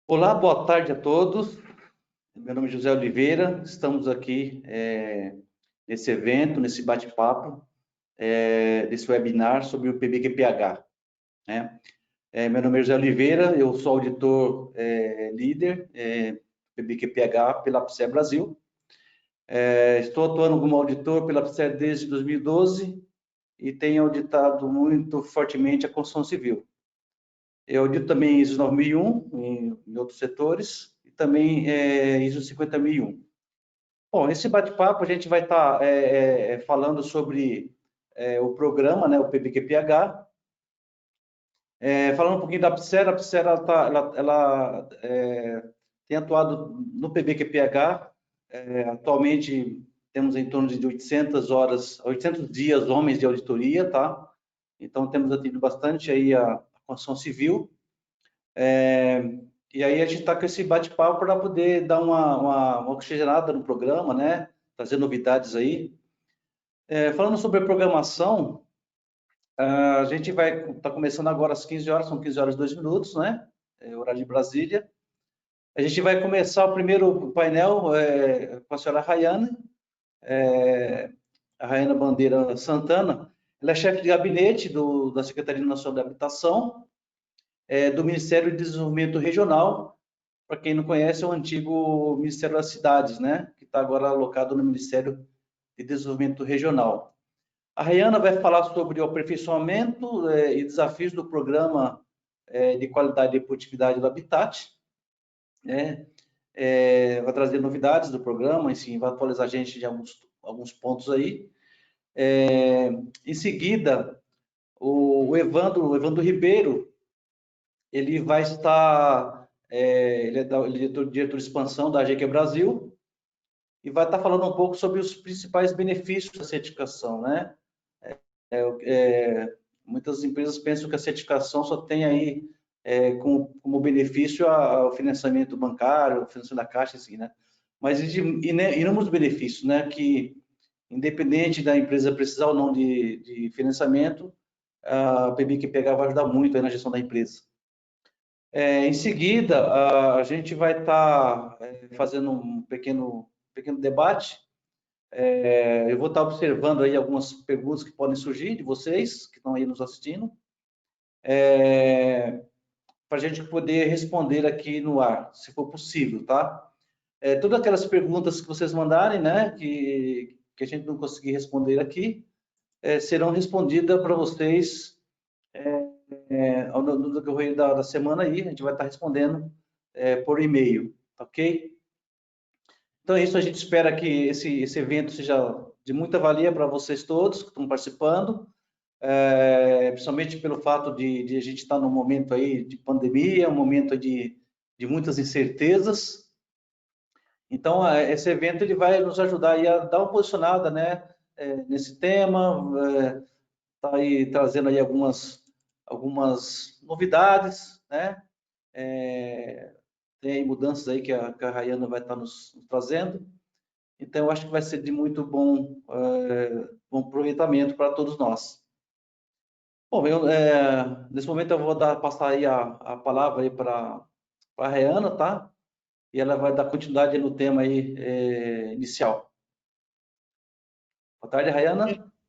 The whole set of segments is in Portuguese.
Olá, boa tarde a todos. Meu nome é José Oliveira. Estamos aqui nesse evento, nesse bate-papo, desse webinar sobre o PBQPH, né? Meu nome é José Oliveira, eu sou auditor líder PBQPH pela APSER Brasil. Estou atuando como auditor pela APSER desde 2012 e tenho auditado muito fortemente a construção civil. Eu audito também ISO 9001 em outros setores e também ISO 50001. Bom, esse bate-papo a gente vai estar falando sobre o programa, né, o PBQPH, falando um pouquinho da APSER. A APSER ela tem atuado no PBQPH. Atualmente temos em torno de 800 horas, 800 dias homens de auditoria, tá? Então temos atendido bastante aí a construção civil. E aí a gente está com esse bate-papo para poder dar uma oxigenada no programa, né? Trazer novidades aí. Falando sobre a programação, a gente vai estar começando agora às 15 horas, são 15 horas e 2 minutos, né? Horário de Brasília. A gente vai começar o primeiro painel com a senhora Rayane, a Rayana Bandeira Santana. Ela é chefe de gabinete da Secretaria Nacional de Habitação, do Ministério de Desenvolvimento Regional. Para quem não conhece, é o antigo Ministério das Cidades, né? Que está agora alocado no Ministério de Desenvolvimento Regional. A Rayana vai falar sobre o aperfeiçoamento e desafios do programa de qualidade e produtividade do Habitat, né? Vai trazer novidades do programa, enfim, vai atualizar a gente de alguns pontos aí. Em seguida, o Evandro Ribeiro, ele vai estar, ele é diretor de expansão da AGQ Brasil, e vai estar falando um pouco sobre os principais benefícios da certificação, né? Muitas empresas pensam que a certificação só tem aí como benefício o financiamento bancário, o financiamento da Caixa, assim, né? Mas existem inúmeros benefícios, né? Que, independente da empresa precisar ou não de financiamento, a PBQPH vai ajudar muito aí na gestão da empresa. Em seguida, a gente vai estar fazendo um pequeno debate. Eu vou estar observando aí algumas perguntas que podem surgir de vocês, que estão aí nos assistindo, para a gente poder responder aqui no ar, se for possível, tá? Todas aquelas perguntas que vocês mandarem, né, que a gente não conseguir responder aqui, serão respondidas para vocês no decorrer da semana aí. A gente vai estar respondendo por e-mail, ok? Então é isso, a gente espera que esse evento seja de muita valia para vocês todos que estão participando, principalmente pelo fato de a gente estar num momento aí de pandemia, um momento de muitas incertezas. Então, esse evento ele vai nos ajudar aí a dar uma posicionada, né, nesse tema, tá aí trazendo aí algumas novidades, né? Tem aí mudanças aí que a Rayana vai estar nos trazendo. Então, eu acho que vai ser de muito bom aproveitamento para todos nós. Bom, nesse momento eu vou passar aí a palavra aí para a Rayana, tá? E ela vai dar continuidade no tema aí inicial. Boa tarde, Rayana.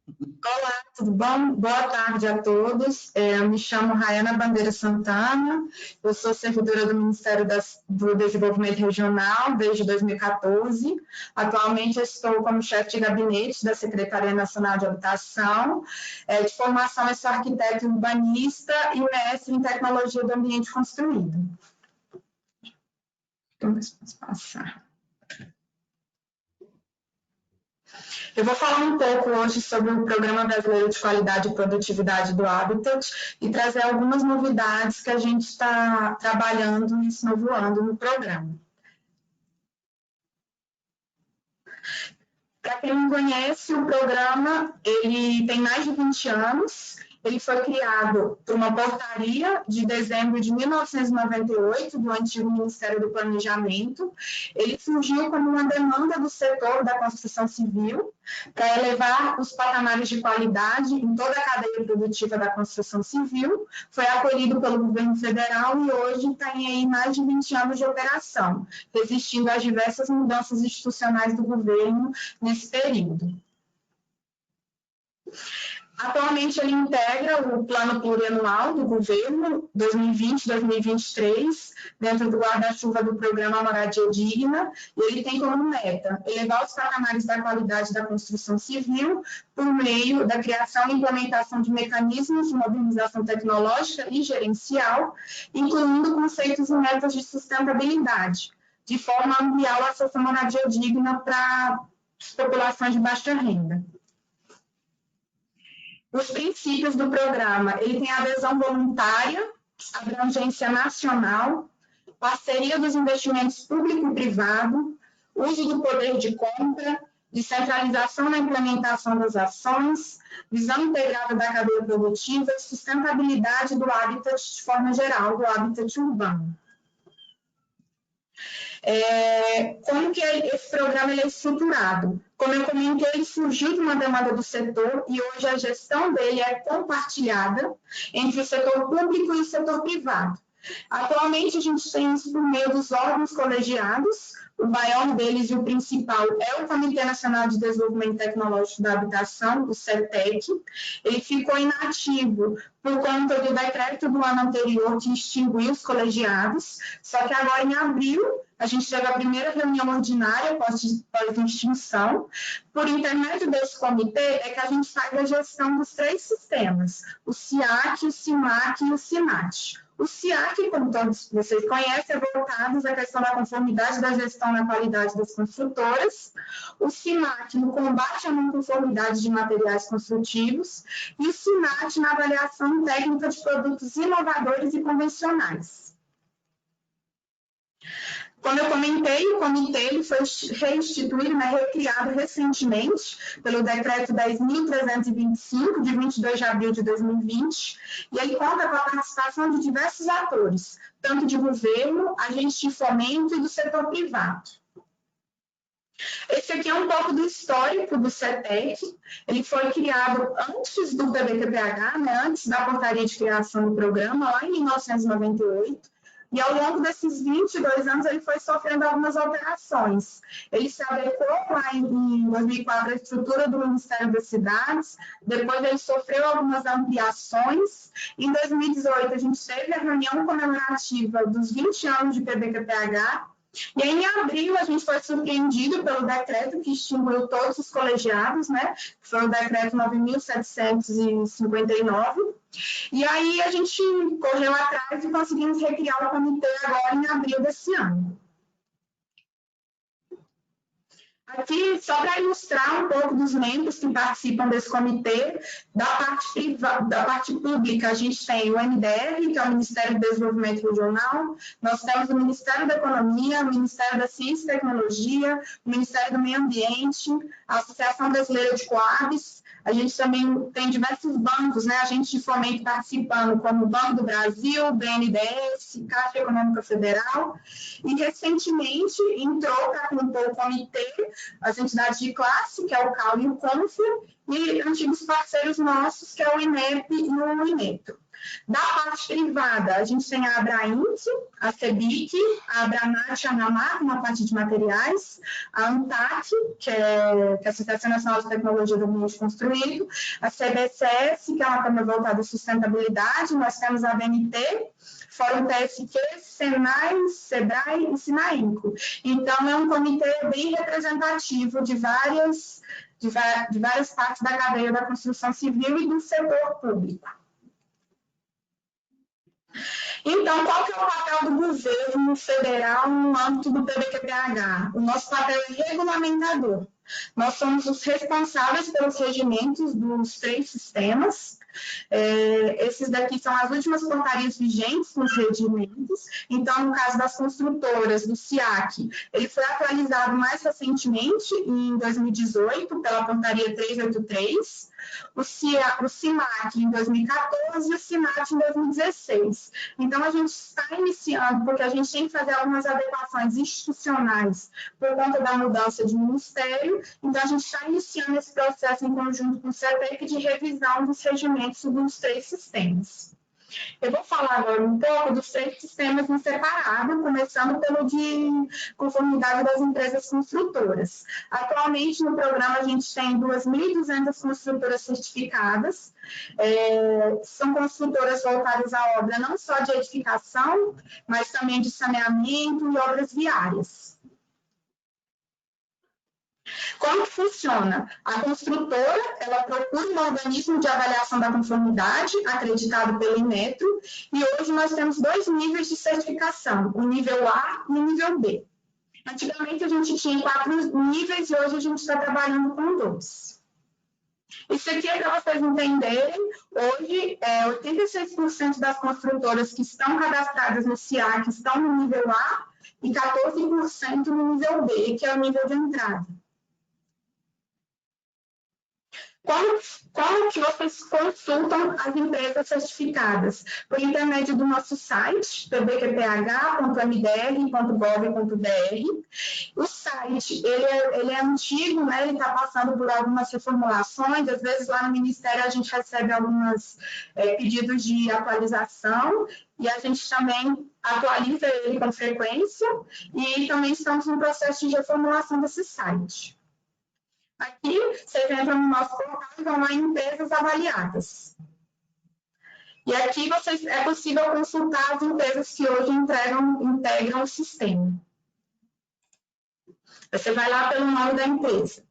Olá, tudo bom? Boa tarde a todos. Eu me chamo Rayana Bandeira Santana, eu sou servidora do Ministério do Desenvolvimento Regional desde 2014. Atualmente estou como chefe de gabinete da Secretaria Nacional de Habitação. De formação, eu sou arquiteto urbanista e mestre em tecnologia do ambiente construído. Vamos passar. Eu vou falar um pouco hoje sobre o Programa Brasileiro de Qualidade e Produtividade do Habitat e trazer algumas novidades que a gente está trabalhando nesse novo ano no programa. Para quem não conhece, o programa ele tem mais de 20 anos. ele foi criado por uma portaria de dezembro de 1998, do antigo Ministério do Planejamento. Ele surgiu como uma demanda do setor da construção civil para elevar os patamares de qualidade em toda a cadeia produtiva da construção civil. Foi acolhido pelo governo federal e hoje tem aí mais de 20 anos de operação, resistindo às diversas mudanças institucionais do governo nesse período. Atualmente, ele integra o Plano Plurianual do Governo 2020-2023, dentro do guarda-chuva do Programa Moradia Digna, e ele tem como meta elevar os patamares da qualidade da construção civil por meio da criação e implementação de mecanismos de modernização tecnológica e gerencial, incluindo conceitos e metas de sustentabilidade, de forma a ampliar o acesso à moradia digna para as populações de baixa renda. Os princípios do programa, ele tem adesão voluntária, abrangência nacional, parceria dos investimentos público e privado, uso do poder de compra, descentralização na implementação das ações, visão integrada da cadeia produtiva e sustentabilidade do habitat de forma geral, do habitat urbano. Como que esse programa ele é estruturado? Como eu comentei, ele surgiu de uma demanda do setor e hoje a gestão dele é compartilhada entre o setor público e o setor privado. Atualmente, a gente tem isso por meio dos órgãos colegiados. O maior deles e o principal é o Comitê Nacional de Desenvolvimento Tecnológico da Habitação, o CETEC. Ele ficou inativo por conta do decreto do ano anterior que extinguiu os colegiados, só que agora, em abril, a gente teve a primeira reunião ordinária pós-extinção. Por intermédio desse comitê, é que a gente faz a gestão dos 3 sistemas, o SIAC, o SIMAC e o SINAT. O SIAC, como todos vocês conhecem, é voltado à questão da conformidade da gestão na qualidade das construtoras. O SIMAC, no combate à não conformidade de materiais construtivos. E o SINAT, na avaliação técnica de produtos inovadores e convencionais. Como eu comentei, o comitê ele foi reinstituído, recriado recentemente pelo decreto 10.325, de 22 de abril de 2020, e ele conta com a participação de diversos atores, tanto de governo, agentes de fomento e do setor privado. Esse aqui é um pouco do histórico do CETEC. Ele foi criado antes do PBQPH, antes da portaria de criação do programa, lá em 1998. E ao longo desses 22 anos, ele foi sofrendo algumas alterações. Ele se adequou lá em 2004 à estrutura do Ministério das Cidades, depois ele sofreu algumas ampliações. Em 2018, a gente teve a reunião comemorativa dos 20 anos de PBQPH, e aí, em abril, a gente foi surpreendido pelo decreto que extinguiu todos os colegiados, que foi o decreto 9.759. E aí, a gente correu atrás e conseguimos recriar o comitê agora em abril desse ano. Aqui, só para ilustrar um pouco dos membros que participam desse comitê, da parte pública, a gente tem o MDR, que é o Ministério do Desenvolvimento Regional, nós temos o Ministério da Economia, o Ministério da Ciência e Tecnologia, o Ministério do Meio Ambiente, a Associação Brasileira de Coabs. A gente também tem diversos bancos, agentes de fomento participando, como o Banco do Brasil, BNDES, Caixa Econômica Federal. E, recentemente, entrou para compor o comitê as entidades de classe, que é o CAL e o CONFIA, e antigos parceiros nossos, que é o INEP e o INETO. Da parte privada, a gente tem a Abrainc, a CEBIC, a Abranat, a ANAMAR, na parte de materiais, a ANTAC, que é a Associação Nacional de Tecnologia do Ambiente Construído, a CBCS, que é uma câmara voltada à sustentabilidade, nós temos a ABNT, Fórum TSQ, Senai, Sebrae e Sinainco. Então, é um comitê bem representativo de várias partes da cadeia da construção civil e do setor público. Então, qual que é o papel do governo federal no âmbito do PBQPH? O nosso papel é regulamentador. Nós somos os responsáveis pelos regimentos dos 3 sistemas. Esses daqui são as últimas portarias vigentes nos regimentos. Então, no caso das construtoras, do SIAC, ele foi atualizado mais recentemente, em 2018, pela portaria 383. o CIMAC em 2014 e o CIMAT em 2016. Então, a gente está iniciando, porque a gente tem que fazer algumas adequações institucionais por conta da mudança de ministério, então a gente está iniciando esse processo em conjunto com o CETEC de revisão dos regimentos dos 3 sistemas. Eu vou falar agora um pouco dos 3 sistemas em separado, começando pelo de conformidade das empresas construtoras. Atualmente, no programa, a gente tem 2.200 construtoras certificadas. São construtoras voltadas à obra não só de edificação, mas também de saneamento e obras viárias. Como que funciona? A construtora, ela procura um organismo de avaliação da conformidade, acreditado pelo Inmetro, e hoje nós temos 2 níveis de certificação, o nível A e o nível B. Antigamente a gente tinha 4 níveis e hoje a gente está trabalhando com 2. Isso aqui é para vocês entenderem, hoje 86% das construtoras que estão cadastradas no CIAC estão no nível A e 14% no nível B, que é o nível de entrada. Como que vocês consultam as empresas certificadas? Por intermédio do nosso site, pbqph.mdr.gov.br. O site, ele é antigo, né? Ele está passando por algumas reformulações, às vezes lá no Ministério a gente recebe alguns pedidos de atualização, e a gente também atualiza ele com frequência, e também estamos no processo de reformulação desse site. Aqui, vocês entram no nosso portal e vão lá em empresas avaliadas. E aqui é possível consultar as empresas que hoje integram o sistema. Você vai lá pelo nome da empresa.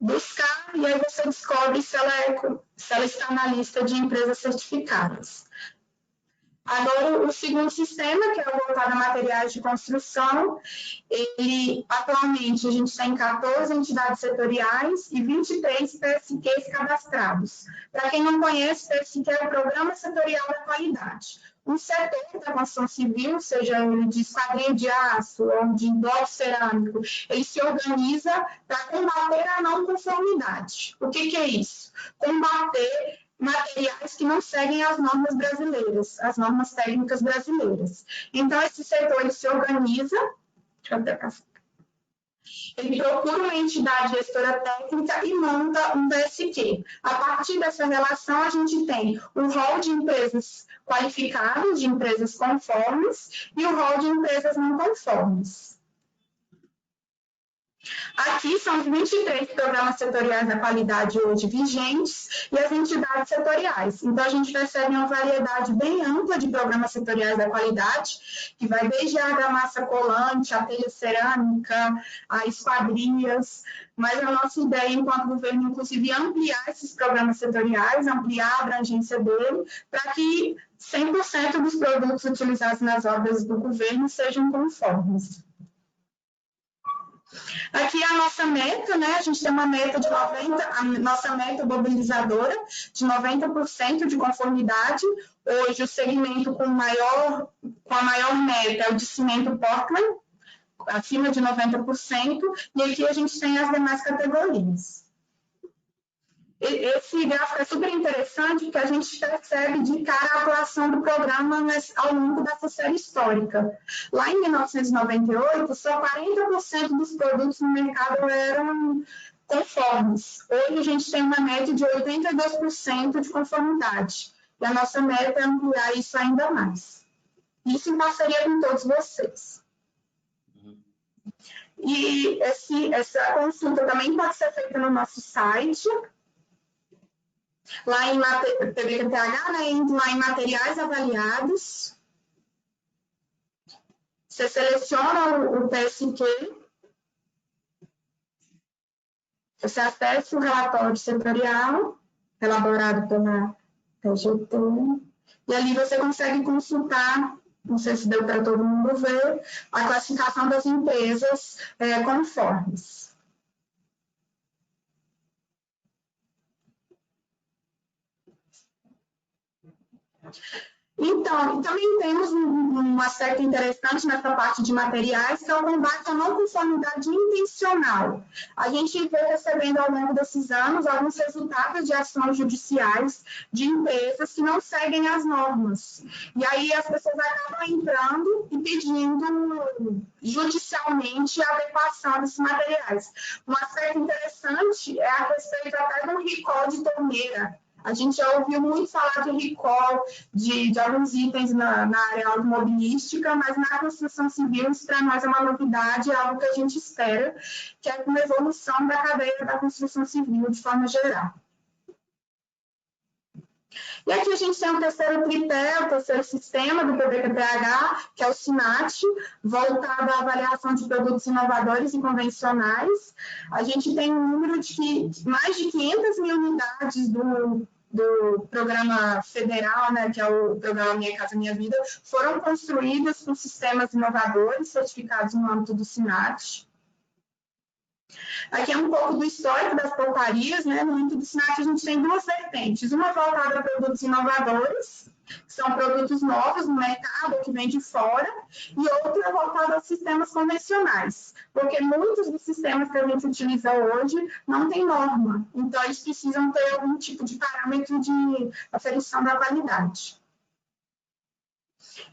Buscar, e aí você descobre se ela está na lista de empresas certificadas. Agora, o segundo sistema, que é o voltado a materiais de construção, atualmente, a gente tem 14 entidades setoriais e 23 PSQs cadastrados. Para quem não conhece, PSQ é o Programa Setorial da Qualidade. Um setor da construção civil, seja ele de esquadrinho de aço ou de bloco cerâmico, ele se organiza para combater a não conformidade. O que é isso? Combater materiais que não seguem as normas brasileiras, as normas técnicas brasileiras. Então, esse setor ele se organiza, ele procura uma entidade gestora técnica e monta um PSQ. A partir dessa relação, a gente tem o rol de empresas qualificadas, de empresas conformes, e o rol de empresas não conformes. Aqui são os 23 programas setoriais da qualidade hoje vigentes e as entidades setoriais. Então, a gente recebe uma variedade bem ampla de programas setoriais da qualidade, que vai desde a argamassa colante, a telha cerâmica, a esquadrias, mas a nossa ideia, enquanto governo, inclusive, é ampliar esses programas setoriais, ampliar a abrangência dele, para que 100% dos produtos utilizados nas obras do governo sejam conformes. Aqui é a nossa meta, né? A gente tem uma meta de 90%, a nossa meta mobilizadora de 90% de conformidade. Hoje, o segmento com a maior meta é o de cimento Portland, acima de 90%, e aqui a gente tem as demais categorias. Esse gráfico é super interessante, porque a gente percebe de cara a atuação do programa ao longo dessa série histórica. Lá em 1998, só 40% dos produtos no mercado eram conformes. Hoje a gente tem uma média de 82% de conformidade. E a nossa meta é ampliar isso ainda mais. Isso em parceria com todos vocês. E essa consulta também pode ser feita no nosso site. Lá em PBQPH, né, lá em materiais avaliados, você seleciona o PSQ, você acessa o relatório setorial, elaborado pela TGT, e ali você consegue consultar, não sei se deu para todo mundo ver, a classificação das empresas conformes. Então, também temos um um aspecto interessante nessa parte de materiais, que é o combate à não conformidade intencional. A gente vem recebendo ao longo desses anos alguns resultados de ações judiciais de empresas que não seguem as normas. E aí as pessoas acabam entrando e pedindo judicialmente a adequação desses materiais. Um aspecto interessante é a respeito até de um recall de torneira. A gente já ouviu muito falar de recall de alguns itens na área automobilística, mas na construção civil isso para nós é uma novidade, é algo que a gente espera, que é uma evolução da cadeia da construção civil de forma geral. E aqui a gente tem o terceiro tripé, o terceiro sistema do PBQPH, que é o SINAT, voltado à avaliação de produtos inovadores e convencionais. A gente tem um número de mais de 500 mil unidades do programa federal, né, que é o programa Minha Casa Minha Vida, foram construídas com sistemas inovadores certificados no âmbito do SINAT. Aqui é um pouco do histórico das portarias, né? No âmbito do SINAT a gente tem duas vertentes, uma voltada a produtos inovadores, que são produtos novos no mercado, que vem de fora, e outra voltada aos sistemas convencionais, porque muitos dos sistemas que a gente utiliza hoje não tem norma, então eles precisam ter algum tipo de parâmetro de aferição da qualidade.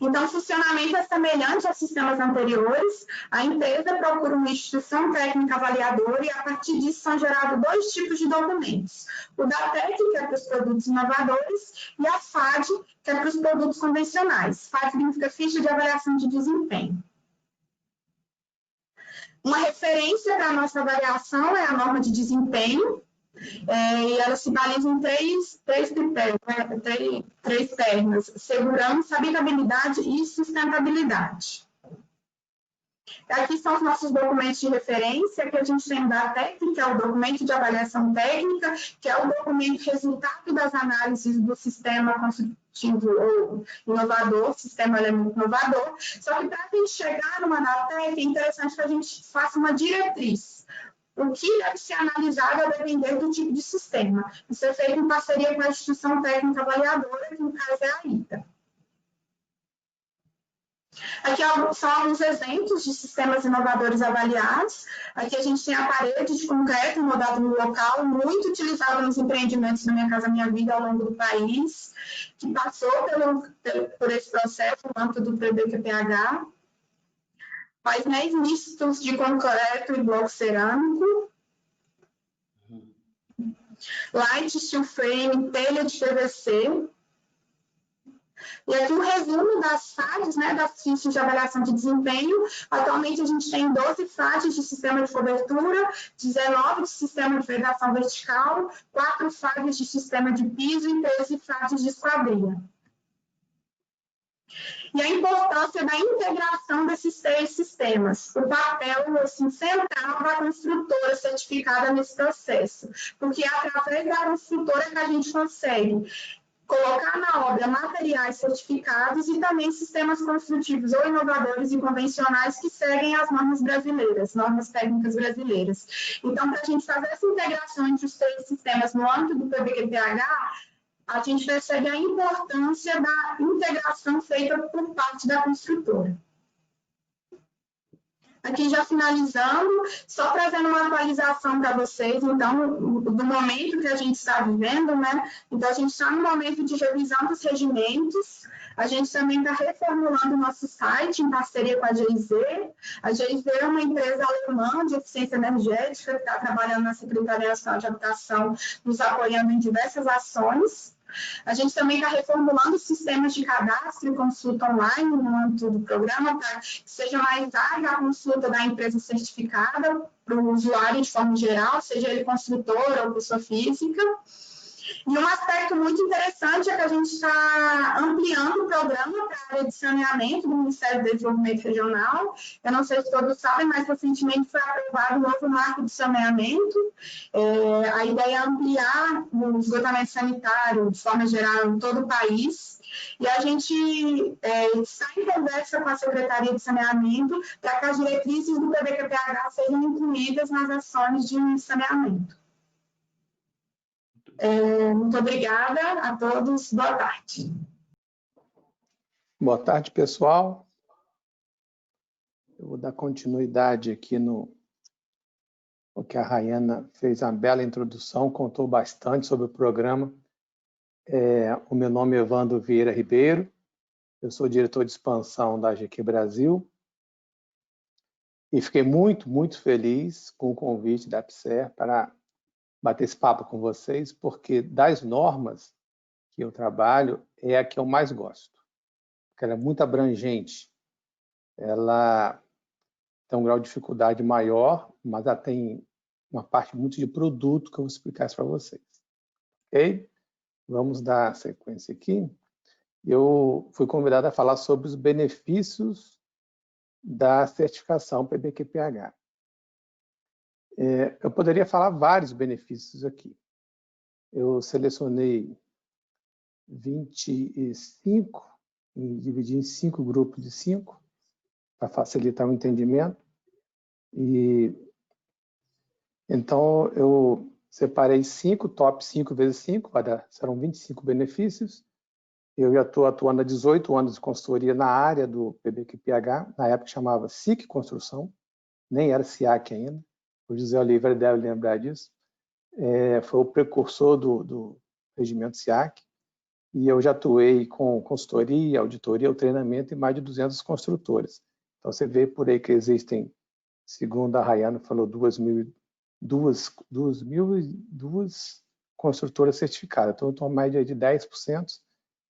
Então, o funcionamento é semelhante aos sistemas anteriores. A empresa procura uma instituição técnica avaliadora e, a partir disso, são gerados dois tipos de documentos. O DATEC, que é para os produtos inovadores, e a FAD, que é para os produtos convencionais. FAD significa Ficha de Avaliação de Desempenho. Uma referência para a nossa avaliação é a norma de desempenho, e ela se baliza em três pernas: segurança, habitabilidade e sustentabilidade. Aqui são os nossos documentos de referência, que a gente tem da técnica, que é o documento de avaliação técnica, que é o documento resultado das análises do sistema construtivo ou inovador, sistema elemento inovador. Só que para a gente chegar numa DATEC, é interessante que a gente faça uma diretriz. O que deve ser analisado a depender do tipo de sistema. Isso é feito em parceria com a instituição técnica avaliadora, que no caso é a ITA. Aqui são alguns exemplos de sistemas inovadores avaliados. Aqui a gente tem a parede de concreto moldado no local, muito utilizado nos empreendimentos da Minha Casa Minha Vida ao longo do país, que passou por esse processo no âmbito do PBQPH. Painéis mistos de concreto e bloco cerâmico. Light steel frame, telha de PVC. E aqui um resumo das FADs, né, das fichas de avaliação de desempenho. Atualmente a gente tem 12 FADs de sistema de cobertura, 19 de sistema de vedação vertical, 4 FADs de sistema de piso e 13 FADs de esquadria. E a importância da integração desses três sistemas, o papel assim, central da construtora certificada nesse processo, porque é através da construtora que a gente consegue colocar na obra materiais certificados e também sistemas construtivos ou inovadores e convencionais que seguem as normas brasileiras, normas técnicas brasileiras. Então, para a gente fazer essa integração entre os três sistemas no âmbito do PBQPH, a gente percebe a importância da integração feita por parte da construtora. Aqui já finalizando, só trazendo uma atualização para vocês, então, do momento que a gente está vivendo, né? Então, a gente está no momento de revisão dos regimentos, a gente também está reformulando o nosso site em parceria com a GIZ. A GIZ é uma empresa alemã de eficiência energética que está trabalhando na Secretaria Nacional de Habitação, nos apoiando em diversas ações. A gente também está reformulando sistemas de cadastro e consulta online no âmbito do programa, para que seja mais ágil a consulta da empresa certificada para o usuário de forma geral, seja ele construtor ou pessoa física. E um aspecto muito interessante é que a gente está ampliando o programa para a área de saneamento do Ministério do Desenvolvimento Regional. Eu não sei se todos sabem, mas recentemente foi aprovado o novo marco de saneamento. A ideia é ampliar o esgotamento sanitário de forma geral em todo o país. E a gente está em conversa com a Secretaria de Saneamento para que as diretrizes do PBQPH sejam incluídas nas ações de saneamento. Muito obrigada a todos. Boa tarde. Boa tarde, pessoal. Eu vou dar continuidade aqui no que a Rayana fez uma bela introdução, contou bastante sobre o programa. O meu nome é Evandro Vieira Ribeiro, eu sou diretor de expansão da GQ Brasil e fiquei muito, muito feliz com o convite da APSER para bater esse papo com vocês, porque das normas que eu trabalho é a que eu mais gosto, porque ela é muito abrangente, ela tem um grau de dificuldade maior, mas ela tem uma parte muito de produto que eu vou explicar isso para vocês. Ok? Vamos dar sequência aqui. Eu fui convidado a falar sobre os benefícios da certificação PBQPH. Eu poderia falar vários benefícios aqui. Eu selecionei 25 e dividi em 5 grupos de 5 para facilitar o entendimento. E então eu separei 5, top 5 vezes 5, serão 25 benefícios. Eu já estou atuando há 18 anos de consultoria na área do PBQPH, na época chamava SIC Construção, nem era SIAC ainda. O José Oliveira deve lembrar disso. Foi o precursor do regimento SIAC. E eu já atuei com consultoria, auditoria, o treinamento em mais de 200 construtores. Então você vê por aí que existem, segundo a Rayana falou, 2.002 construtoras certificadas. Então eu estou mais de 10%.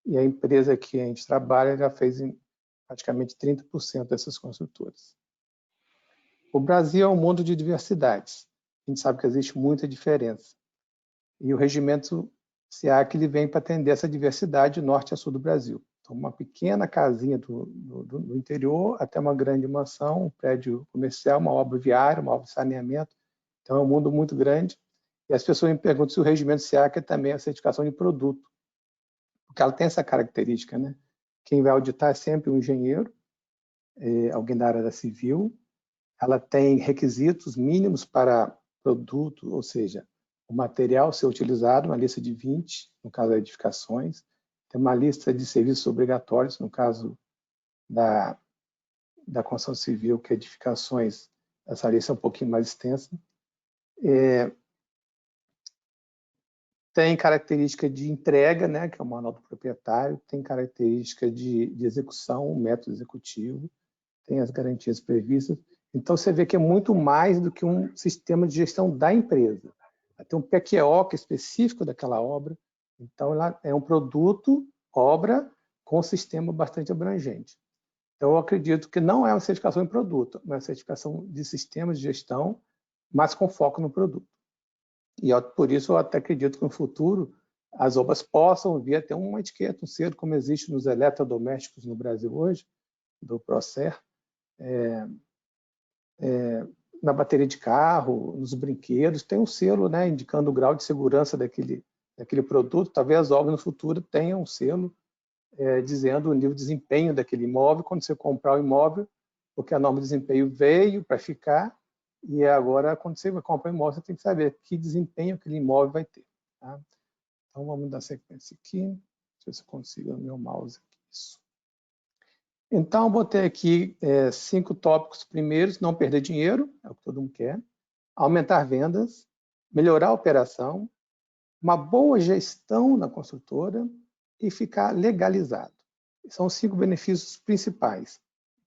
E a empresa que a gente trabalha já fez praticamente 30% dessas construtoras. O Brasil é um mundo de diversidades. A gente sabe que existe muita diferença. E o regimento SIAC ele vem para atender essa diversidade de norte a sul do Brasil. Então, uma pequena casinha do interior até uma grande mansão, um prédio comercial, uma obra viária, uma obra de saneamento. Então, é um mundo muito grande. E as pessoas me perguntam se o regimento SIAC é também a certificação de produto. Porque ela tem essa característica, né? Quem vai auditar é sempre um engenheiro, alguém da área da civil. Ela tem requisitos mínimos para produto, ou seja, o material ser utilizado, uma lista de 20, no caso das edificações. Tem uma lista de serviços obrigatórios, no caso da construção civil, que edificações, essa lista é um pouquinho mais extensa. Tem característica de entrega, né, que é o manual do proprietário, tem característica de execução, o método executivo, tem as garantias previstas. Então, você vê que é muito mais do que um sistema de gestão da empresa. Tem um PQO que é específico daquela obra. Então, ela é um produto, obra, com um sistema bastante abrangente. Então, eu acredito que não é uma certificação em produto, mas uma certificação de sistemas de gestão, mas com foco no produto. E por isso eu até acredito que no futuro as obras possam vir a ter uma etiqueta, um selo, como existe nos eletrodomésticos no Brasil hoje, do Procer, na bateria de carro, nos brinquedos, tem um selo, né, indicando o grau de segurança daquele produto. Talvez as obras no futuro tenham um selo dizendo o nível de desempenho daquele imóvel quando você comprar o imóvel, porque a norma de desempenho veio para ficar. E agora, quando você vai comprar um imóvel, você tem que saber que desempenho aquele imóvel vai ter. Tá? Então, vamos dar sequência aqui. Deixa eu ver se eu consigo o meu mouse aqui. Isso. Então, eu botei aqui 5 tópicos primeiros: não perder dinheiro, é o que todo mundo quer, aumentar vendas, melhorar a operação, uma boa gestão na construtora e ficar legalizado. São os 5 benefícios principais.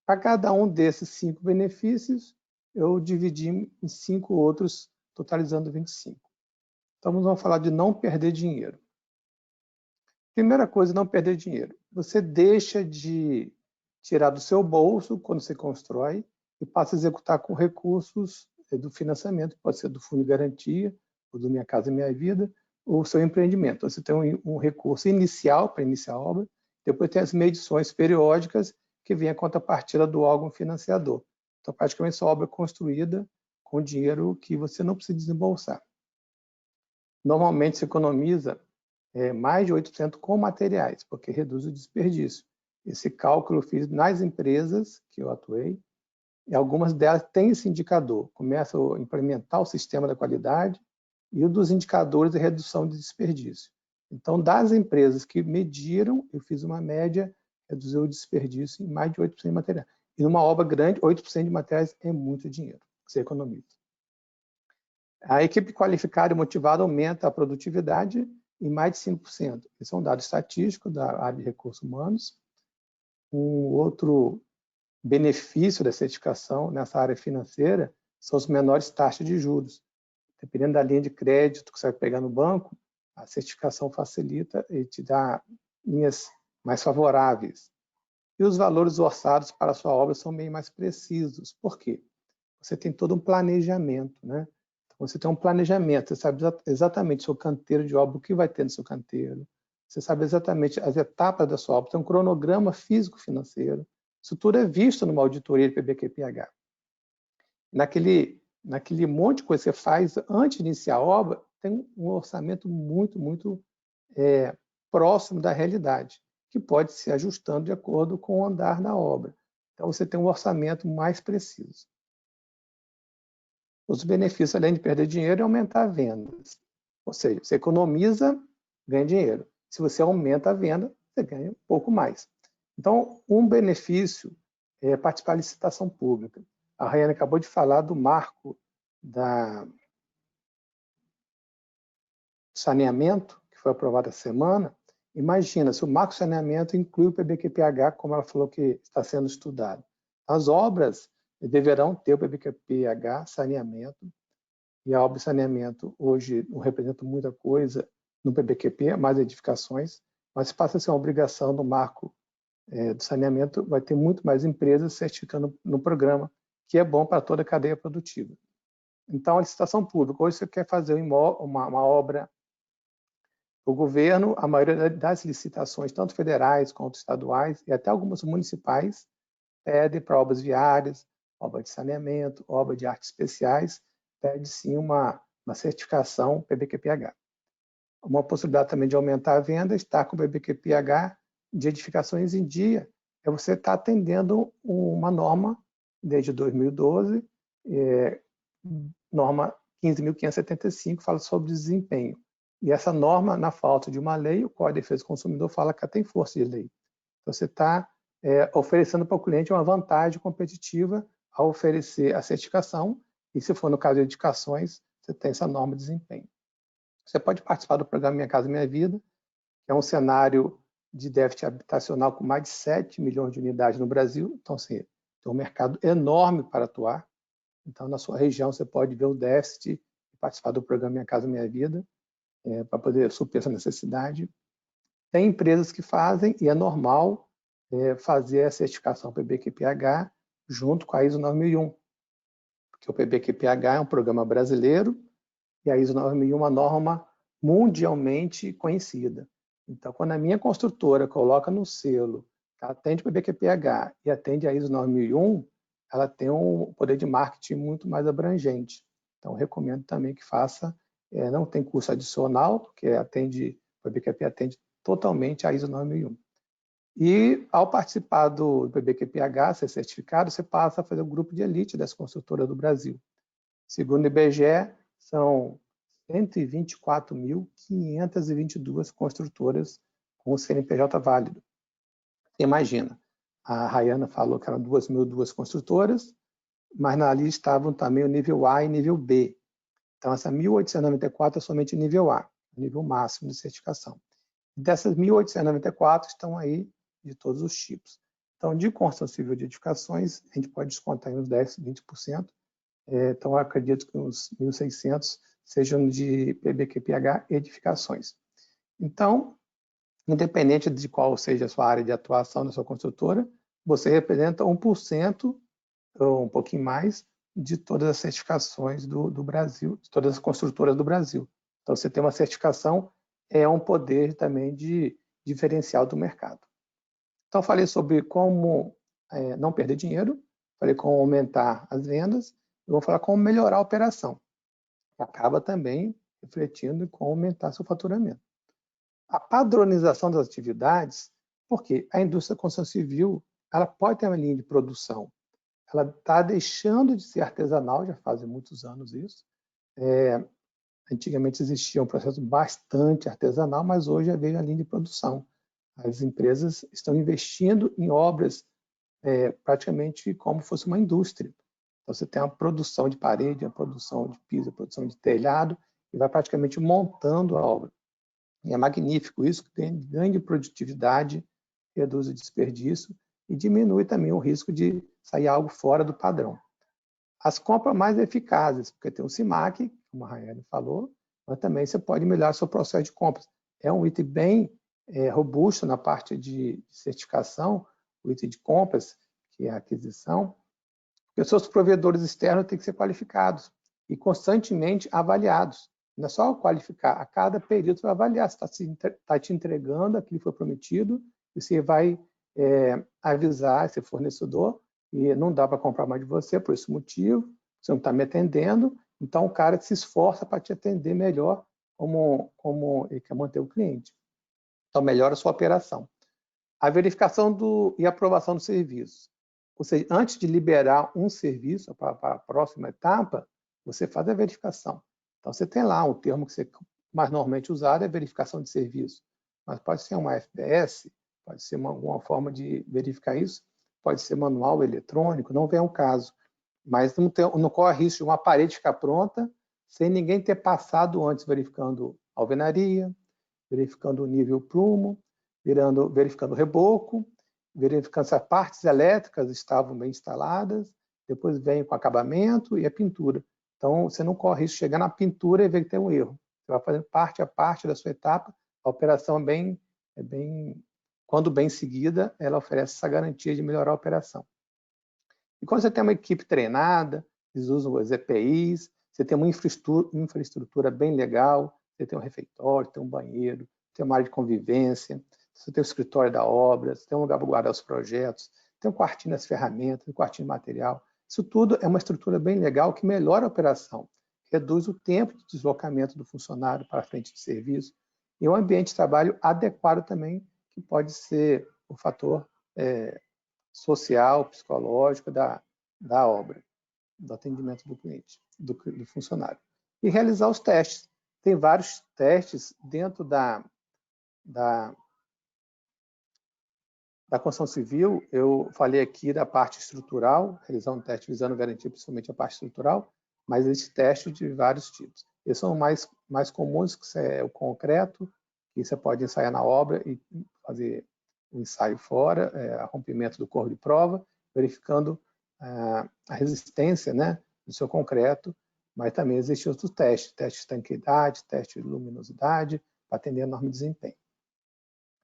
Para cada um desses 5 benefícios, eu dividi em 5 outros, totalizando 25. Então, vamos falar de não perder dinheiro. Primeira coisa, não perder dinheiro. Você deixa de tirar do seu bolso quando você constrói e passa a executar com recursos do financiamento, pode ser do Fundo de Garantia, ou do Minha Casa Minha Vida, ou seu empreendimento. Você tem um recurso inicial para iniciar a obra, depois tem as medições periódicas que vem a contrapartida do órgão financiador. Então, praticamente, sua obra é construída com dinheiro que você não precisa desembolsar. Normalmente, se economiza mais de 8% com materiais, porque reduz o desperdício. Esse cálculo eu fiz nas empresas que eu atuei, e algumas delas têm esse indicador. Começam a implementar o sistema da qualidade e o dos indicadores de redução de desperdício. Então, das empresas que mediram, eu fiz uma média, reduziu o desperdício em mais de 8% de material. E numa obra grande, 8% de materiais é muito dinheiro que você economiza. A equipe qualificada e motivada aumenta a produtividade em mais de 5%. Esse é um dado estatístico da área de recursos humanos. Um outro benefício da certificação nessa área financeira são as menores taxas de juros. Dependendo da linha de crédito que você vai pegar no banco, a certificação facilita e te dá linhas mais favoráveis. E os valores orçados para a sua obra são bem mais precisos. Por quê? Você tem todo um planejamento, né? Então, você tem um planejamento, você sabe exatamente o seu canteiro de obra, o que vai ter no seu canteiro. Você sabe exatamente as etapas da sua obra, tem um cronograma físico-financeiro. Isso tudo é visto numa auditoria de PBQP-H. Naquele monte de coisa que você faz antes de iniciar a obra, tem um orçamento muito próximo da realidade, que pode se ajustando de acordo com o andar da obra. Então, você tem um orçamento mais preciso. Os benefícios, além de perder dinheiro, é aumentar vendas. Ou seja, você economiza, ganha dinheiro. Se você aumenta a venda, você ganha um pouco mais. Então, um benefício é participar da licitação pública. A Rayane acabou de falar do marco da saneamento, que foi aprovado essa semana. Imagina, se o marco de saneamento inclui o PBQP-H, como ela falou que está sendo estudado. As obras deverão ter o PBQP-H, saneamento, e a obra de saneamento hoje não representa muita coisa no PBQP, mais edificações, mas passa a ser uma obrigação do marco do saneamento, vai ter muito mais empresas certificando no programa, que é bom para toda a cadeia produtiva. Então, a licitação pública, hoje você quer fazer uma obra para o governo, a maioria das licitações, tanto federais quanto estaduais, e até algumas municipais, pede para obras viárias, obra de saneamento, obra de artes especiais, pede sim uma certificação PBQP-H. Uma possibilidade também de aumentar a venda está com o PBQP-H de edificações em dia, é você estar atendendo uma norma desde 2012, norma 15.575, fala sobre desempenho. E essa norma, na falta de uma lei, o Código de Defesa do Consumidor fala que ela tem força de lei. Então, você está oferecendo para o cliente uma vantagem competitiva ao oferecer a certificação, e se for no caso de edificações, você tem essa norma de desempenho. Você pode participar do programa Minha Casa Minha Vida, que é um cenário de déficit habitacional com mais de 7 milhões de unidades no Brasil, então assim, tem um mercado enorme para atuar. Então, na sua região, você pode ver o déficit e participar do programa Minha Casa Minha Vida, para poder suprir essa necessidade. Tem empresas que fazem, e é normal fazer a certificação PBQP-H junto com a ISO 9001, porque o PBQP-H é um programa brasileiro e a ISO 9001 é uma norma mundialmente conhecida. Então, quando a minha construtora coloca no selo que atende o PBQP-H e atende a ISO 9001, ela tem um poder de marketing muito mais abrangente. Então, recomendo também que faça, não tem custo adicional, porque o PBQP atende totalmente a ISO 9001. E, ao participar do PBQP-H, ser certificado, você passa a fazer o grupo de elite das construtoras do Brasil. Segundo o IBGE, são 124.522 construtoras com o CNPJ válido. Você imagina, a Rayana falou que eram 2.002 construtoras, mas na lista estavam também o nível A e nível B. Então, essa 1.894 é somente o nível A, o nível máximo de certificação. Dessas 1.894 estão aí de todos os tipos. Então, de construção civil de edificações, a gente pode descontar uns 10%, 20%. Então, eu acredito que uns 1.600 sejam de PBQP-H edificações. Então, independente de qual seja a sua área de atuação na sua construtora, você representa 1% ou um pouquinho mais de todas as certificações do Brasil, de todas as construtoras do Brasil. Então, você ter uma certificação é um poder também de diferencial do mercado. Então, falei sobre como não perder dinheiro, falei como aumentar as vendas, e vou falar como melhorar a operação, que acaba também refletindo em como aumentar seu faturamento. A padronização das atividades, porque a indústria da construção civil, ela pode ter uma linha de produção, ela está deixando de ser artesanal, já fazem muitos anos isso. Antigamente existia um processo bastante artesanal, mas hoje veio a linha de produção. As empresas estão investindo em obras praticamente como fosse uma indústria. Então, você tem uma produção de parede, uma produção de piso, uma produção de telhado, e vai praticamente montando a obra. E é magnífico isso, que tem grande produtividade, reduz o desperdício e diminui também o risco de sair algo fora do padrão. As compras mais eficazes, porque tem o CIMAC, como a Raiane falou, mas também você pode melhorar seu processo de compras. É um item bem robusto na parte de certificação, o item de compras, que é a aquisição, porque seus provedores externos têm que ser qualificados e constantemente avaliados. Não é só qualificar, a cada período você vai avaliar se está te entregando aquilo que foi prometido, e você vai avisar esse fornecedor e não dá para comprar mais de você por esse motivo, você não está me atendendo, então o cara se esforça para te atender melhor como ele quer manter o cliente. Então melhora a sua operação. A verificação e aprovação do serviço. Ou seja, antes de liberar um serviço para a próxima etapa, você faz a verificação. Então você tem lá um termo que você mais normalmente usado, é verificação de serviço. Mas pode ser uma FPS, pode ser alguma forma de verificar isso, pode ser manual, eletrônico, não vem ao caso. Mas não corre risco de uma parede ficar pronta sem ninguém ter passado antes verificando a alvenaria, verificando o nível prumo, verificando o reboco, verificando se as partes elétricas estavam bem instaladas, depois vem com acabamento e a pintura. Então, você não corre risco de chegar na pintura e ver que tem um erro. Você vai fazendo parte a parte da sua etapa, a operação quando bem seguida, ela oferece essa garantia de melhorar a operação. E quando você tem uma equipe treinada, eles usam os EPIs, você tem uma infraestrutura bem legal, você tem um refeitório, tem um banheiro, tem uma área de convivência, você tem o escritório da obra, você tem um lugar para guardar os projetos, tem um quartinho das ferramentas, um quartinho de material. Isso tudo é uma estrutura bem legal que melhora a operação, reduz o tempo de deslocamento do funcionário para a frente de serviço e um ambiente de trabalho adequado também, que pode ser o fator social, psicológico da obra, do atendimento do cliente, do funcionário. E realizar os testes. Tem vários testes dentro da construção civil. Eu falei aqui da parte estrutural, realizar um teste visando garantir principalmente a parte estrutural, mas existem testes de vários tipos. Esses são mais comuns, que é o concreto, que você pode ensaiar na obra e fazer um ensaio fora, rompimento do corpo de prova, verificando a resistência, né, do seu concreto, mas também existem outros testes, teste de estanqueidade, teste de luminosidade, para atender a norma de desempenho.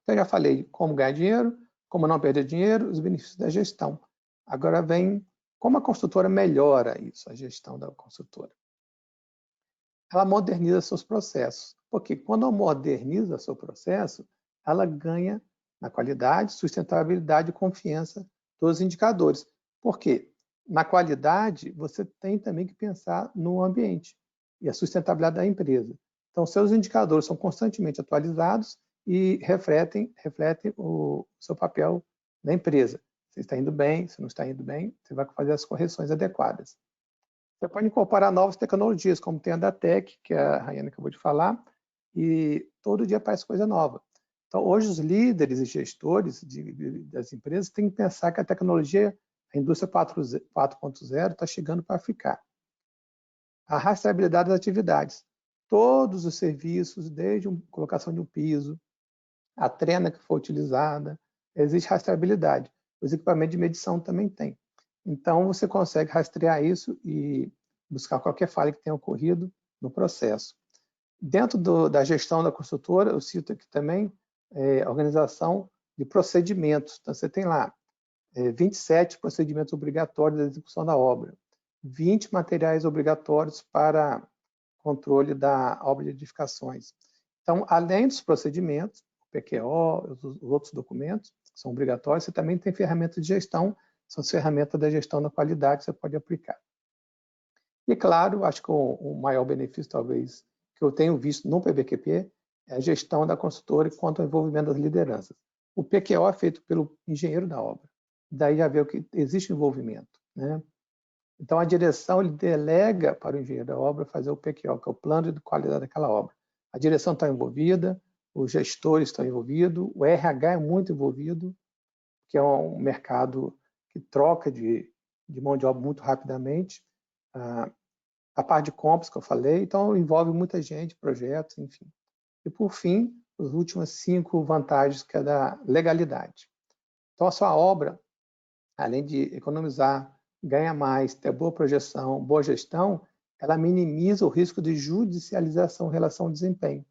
Então, eu já falei como ganhar dinheiro, como não perder dinheiro, os benefícios da gestão. Agora vem como a construtora melhora isso, a gestão da construtora. Ela moderniza seus processos, porque quando ela moderniza seu processo, ela ganha na qualidade, sustentabilidade e confiança dos indicadores. Por quê? Na qualidade, você tem também que pensar no ambiente e a sustentabilidade da empresa. Então, seus indicadores são constantemente atualizados e refletem o seu papel na empresa. Você está indo bem, se não está indo bem, você vai fazer as correções adequadas. Você pode incorporar novas tecnologias, como tem a Datec, que a Raiane acabou de falar, e todo dia aparece coisa nova. Então, hoje, os líderes e gestores das empresas têm que pensar que a tecnologia, a indústria 4.0, está chegando para ficar. A rastreabilidade das atividades. Todos os serviços, desde a colocação de um piso, a trena que foi utilizada, existe rastreabilidade. Os equipamentos de medição também têm. Então, você consegue rastrear isso e buscar qualquer falha que tenha ocorrido no processo. Dentro da gestão da construtora, eu cito aqui também a organização de procedimentos. Então, você tem lá 27 procedimentos obrigatórios da execução da obra, 20 materiais obrigatórios para controle da obra de edificações. Então, além dos procedimentos, o PQO, os outros documentos que são obrigatórios, você também tem ferramentas de gestão, são as ferramentas da gestão da qualidade que você pode aplicar. E, claro, acho que o maior benefício, talvez, que eu tenho visto no PBQP é a gestão da construtora quanto ao envolvimento das lideranças. O PQO é feito pelo engenheiro da obra. Daí já vê que existe envolvimento, né? Então, a direção ele delega para o engenheiro da obra fazer o PQO, que é o plano de qualidade daquela obra. A direção está envolvida, os gestores estão envolvidos, o RH é muito envolvido, que é um mercado que troca de mão de obra muito rapidamente. A parte de compras que eu falei, então envolve muita gente, projetos, enfim. E, por fim, as últimas 5 vantagens, que é da legalidade. Então, a sua obra, além de economizar, ganhar mais, ter boa projeção, boa gestão, ela minimiza o risco de judicialização em relação ao desempenho.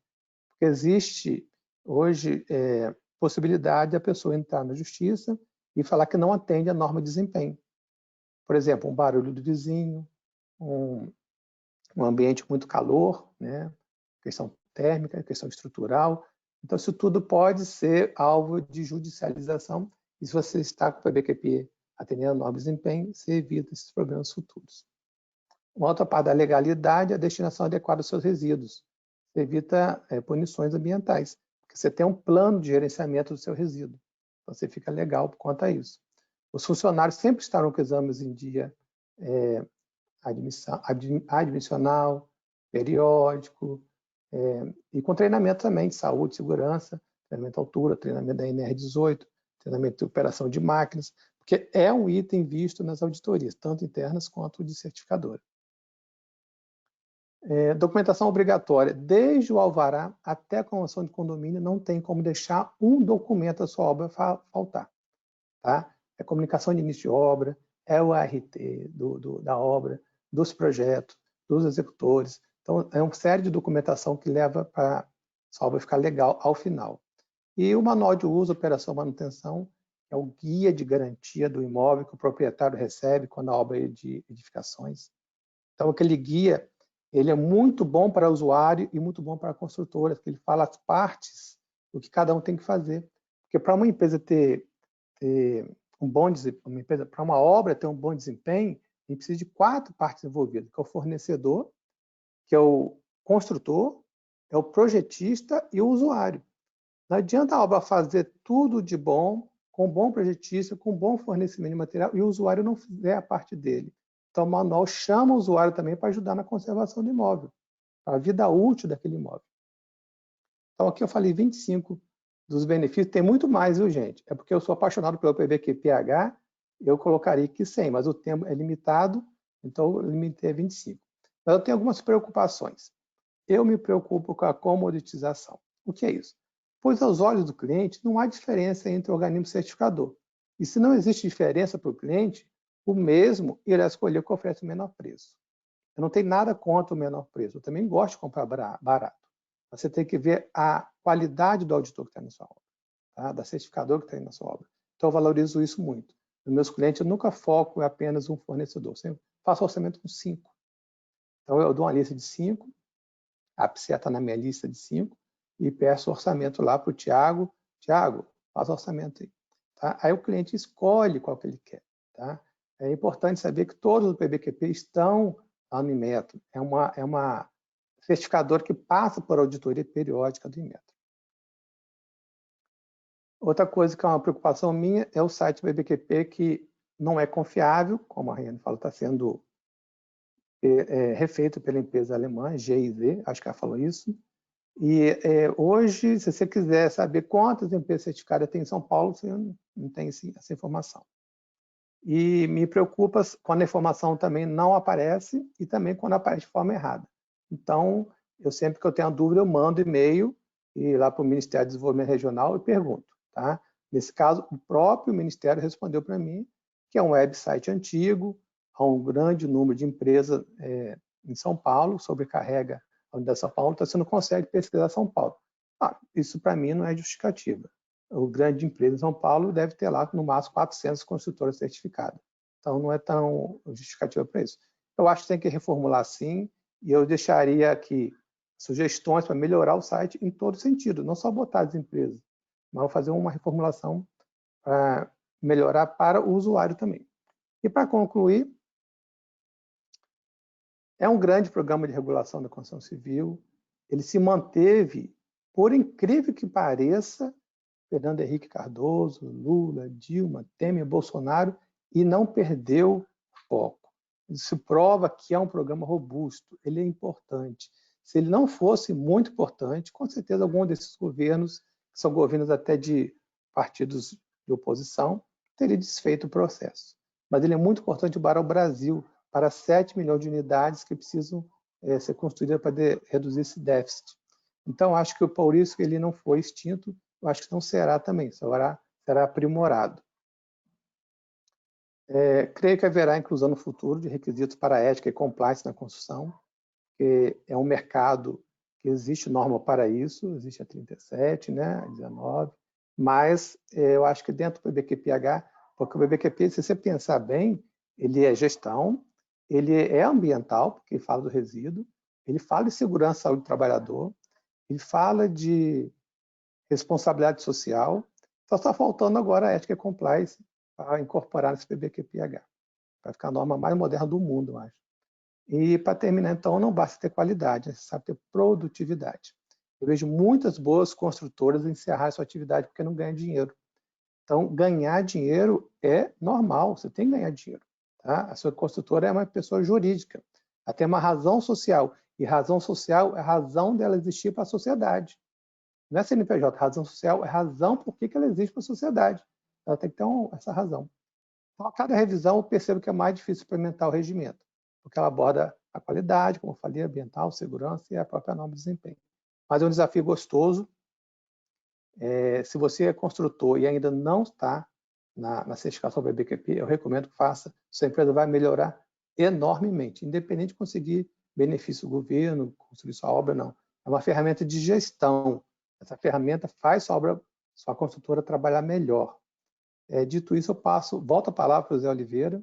Porque existe, hoje, possibilidade da pessoa entrar na justiça e falar que não atende à norma de desempenho. Por exemplo, um barulho do vizinho, um ambiente com muito calor, né? Questão térmica, questão estrutural. Então, isso tudo pode ser alvo de judicialização. E se você está com o PBQP atendendo a norma de desempenho, você evita esses problemas futuros. Uma outra parte da legalidade é a destinação adequada dos seus resíduos. Você evita punições ambientais, porque você tem um plano de gerenciamento do seu resíduo. Então, você fica legal por conta disso. Os funcionários sempre estarão com exames em dia admissional, periódico, e com treinamento também de saúde, segurança, treinamento de altura, treinamento da NR18, treinamento de operação de máquinas, porque é um item visto nas auditorias, tanto internas quanto de certificadora. Documentação obrigatória, desde o alvará até a convenção de condomínio, não tem como deixar um documento da sua obra faltar. Tá? É comunicação de início de obra, é o ART da obra, dos projetos, dos executores. Então, é uma série de documentação que leva para a sua obra ficar legal ao final. E o manual de uso, operação e manutenção, é o guia de garantia do imóvel que o proprietário recebe quando a obra é de edificações. Então, aquele guia, ele é muito bom para o usuário e muito bom para a construtora, porque ele fala as partes do que cada um tem que fazer. Porque para uma empresa ter um bom desempenho, para uma obra ter um bom desempenho, a gente precisa de 4 partes envolvidas, que é o fornecedor, que é o construtor, é o projetista e o usuário. Não adianta a obra fazer tudo de bom, com um bom projetista, com um bom fornecimento de material, e o usuário não fizer a parte dele. Então, o manual chama o usuário também para ajudar na conservação do imóvel, a vida útil daquele imóvel. Então, aqui eu falei 25 dos benefícios, tem muito mais, viu, gente? É porque eu sou apaixonado pelo PBQP-H, eu colocaria aqui 100, mas o tempo é limitado, então eu limitei a 25. Mas eu tenho algumas preocupações. Eu me preocupo com a comoditização. O que é isso? Pois aos olhos do cliente não há diferença entre o organismo certificador. E se não existe diferença para o cliente, o mesmo irá escolher o que oferece o menor preço. Eu não tenho nada contra o menor preço, eu também gosto de comprar barato. Você tem que ver a qualidade do auditor que está na sua obra, tá? Da certificador que está na sua obra. Então, eu valorizo isso muito. Nos meus clientes, eu nunca foco em apenas um fornecedor. Eu faço orçamento com 5. Então, eu dou uma lista de 5, a PCE está na minha lista de 5, e peço orçamento lá para o Tiago. Tiago, faz orçamento aí. Tá? Aí o cliente escolhe qual que ele quer. Tá? É importante saber que todos os PBQP estão lá no Inmetro. É uma certificador que passa por auditoria periódica do Inmetro. Outra coisa que é uma preocupação minha é o site BBQP, que não é confiável, como a Raiane fala, está sendo refeito pela empresa alemã, GIZ, acho que ela falou isso. E hoje, se você quiser saber quantas empresas certificadas tem em São Paulo, você não tem essa informação. E me preocupa quando a informação também não aparece e também quando aparece de forma errada. Então, sempre que eu tenho uma dúvida, eu mando e-mail e lá para o Ministério do Desenvolvimento Regional e pergunto. Tá? Nesse caso, o próprio Ministério respondeu para mim que é um website antigo, há um grande número de empresas em São Paulo, sobrecarrega a unidade de São Paulo, então você não consegue pesquisar São Paulo. Isso para mim não é justificativa. O grande empresa em São Paulo deve ter lá no máximo 400 construtoras certificadas. Então não é tão justificativa para isso. Eu acho que tem que reformular sim, e eu deixaria aqui sugestões para melhorar o site em todo sentido, não só botar as empresas, mas fazer uma reformulação para melhorar para o usuário também. E para concluir, é um grande programa de regulação da construção civil, ele se manteve, por incrível que pareça, Fernando Henrique Cardoso, Lula, Dilma, Temer, Bolsonaro, e não perdeu foco. Isso prova que é um programa robusto, ele é importante. Se ele não fosse muito importante, com certeza algum desses governos, que são governos até de partidos de oposição, teria desfeito o processo. Mas ele é muito importante para o Brasil, para 7 milhões de unidades que precisam ser construídas para reduzir esse déficit. Então, acho que por isso ele não foi extinto, eu acho que não será também, será aprimorado. Creio que haverá inclusão no futuro de requisitos para ética e compliance na construção, que é um mercado que existe norma para isso, existe a 37, né, a 19, mas eu acho que dentro do PBQP-H, porque o PBQP, se você pensar bem, ele é gestão, ele é ambiental, porque fala do resíduo, ele fala de segurança e saúde do trabalhador, ele fala de responsabilidade social, só está faltando agora a ética e compliance para incorporar nesse PBQP-H. Vai ficar a norma mais moderna do mundo, eu acho. E, para terminar, então, não basta ter qualidade, é necessário ter produtividade. Eu vejo muitas boas construtoras encerrar sua atividade porque não ganham dinheiro. Então, ganhar dinheiro é normal, você tem que ganhar dinheiro. Tá? A sua construtora é uma pessoa jurídica, ela tem uma razão social, e razão social é a razão dela existir para a sociedade. Não é CNPJ, razão social é a razão por que ela existe para a sociedade. Ela tem que ter essa razão. Então, a cada revisão, eu percebo que é mais difícil implementar o regimento, porque ela aborda a qualidade, como eu falei, ambiental, segurança e a própria norma de desempenho. Mas é um desafio gostoso. Se você é construtor e ainda não está na certificação PBQP, eu recomendo que faça. Sua empresa vai melhorar enormemente, independente de conseguir benefício do governo, construir sua obra, não. É uma ferramenta de gestão. Essa ferramenta faz sua construtora trabalhar melhor. Dito isso, eu volto a palavra para o Zé Oliveira.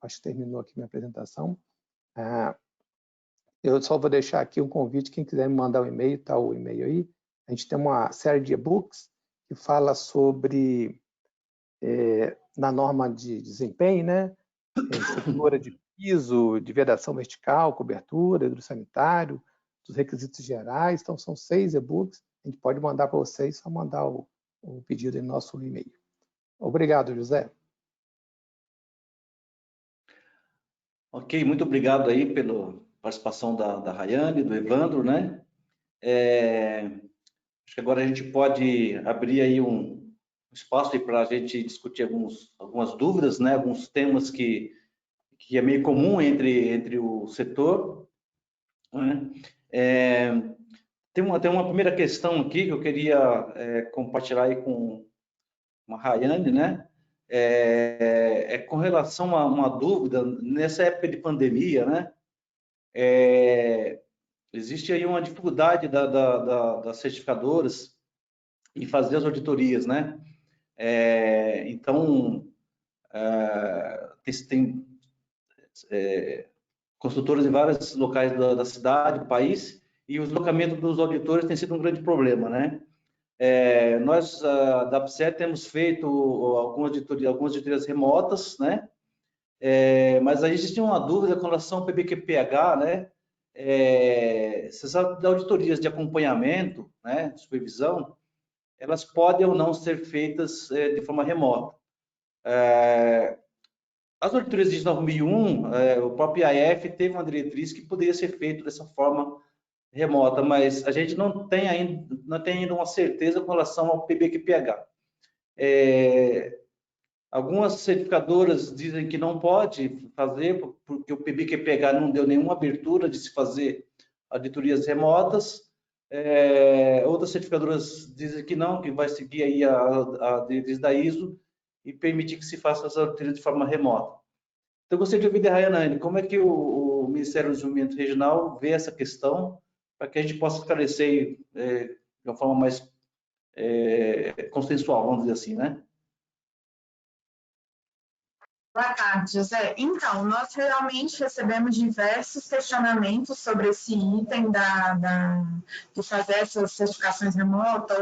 Acho que terminou aqui minha apresentação. Eu só vou deixar aqui um convite, quem quiser me mandar um e-mail, está o e-mail aí. A gente tem uma série de e-books que fala sobre, na norma de desempenho, né? Estrutura de piso, de vedação vertical, cobertura, hidrossanitário, dos requisitos gerais. Então, são 6 e-books. A gente pode mandar para vocês, só mandar o pedido em nosso e-mail. Obrigado, José. Ok, muito obrigado aí pela participação da Rayane, do Evandro, né? Acho que agora a gente pode abrir aí um espaço para a gente discutir algumas dúvidas, né? Alguns temas que é meio comum entre o setor, né? Tem uma primeira questão aqui que eu queria compartilhar aí com a Rayane, né? Com relação a uma dúvida, nessa época de pandemia, né? Existe aí uma dificuldade das certificadoras em fazer as auditorias, né? Então, tem construtoras em vários locais da cidade, do país, e o deslocamento dos auditores tem sido um grande problema, né? Nós, da ABSER, temos feito algumas auditorias remotas, né? Mas aí existe uma dúvida com relação ao PBQP-H, né? Essas auditorias de acompanhamento, né, de supervisão, elas podem ou não ser feitas de forma remota. As auditorias de 2001, o próprio IAF teve uma diretriz que poderia ser feito dessa forma remota, mas a gente não tem ainda uma certeza com relação ao PBQP-H. Algumas certificadoras dizem que não pode fazer, porque o PBQP-H não deu nenhuma abertura de se fazer auditorias remotas. Outras certificadoras dizem que não, que vai seguir aí a diretriz da ISO e permitir que se faça as auditorias de forma remota. Então, eu gostaria de ouvir da Rayane, como é que o Ministério do Desenvolvimento Regional vê essa questão, para que a gente possa esclarecer de uma forma mais consensual, vamos dizer assim, né? Boa tarde, José. Então, nós realmente recebemos diversos questionamentos sobre esse item de fazer essas certificações remotas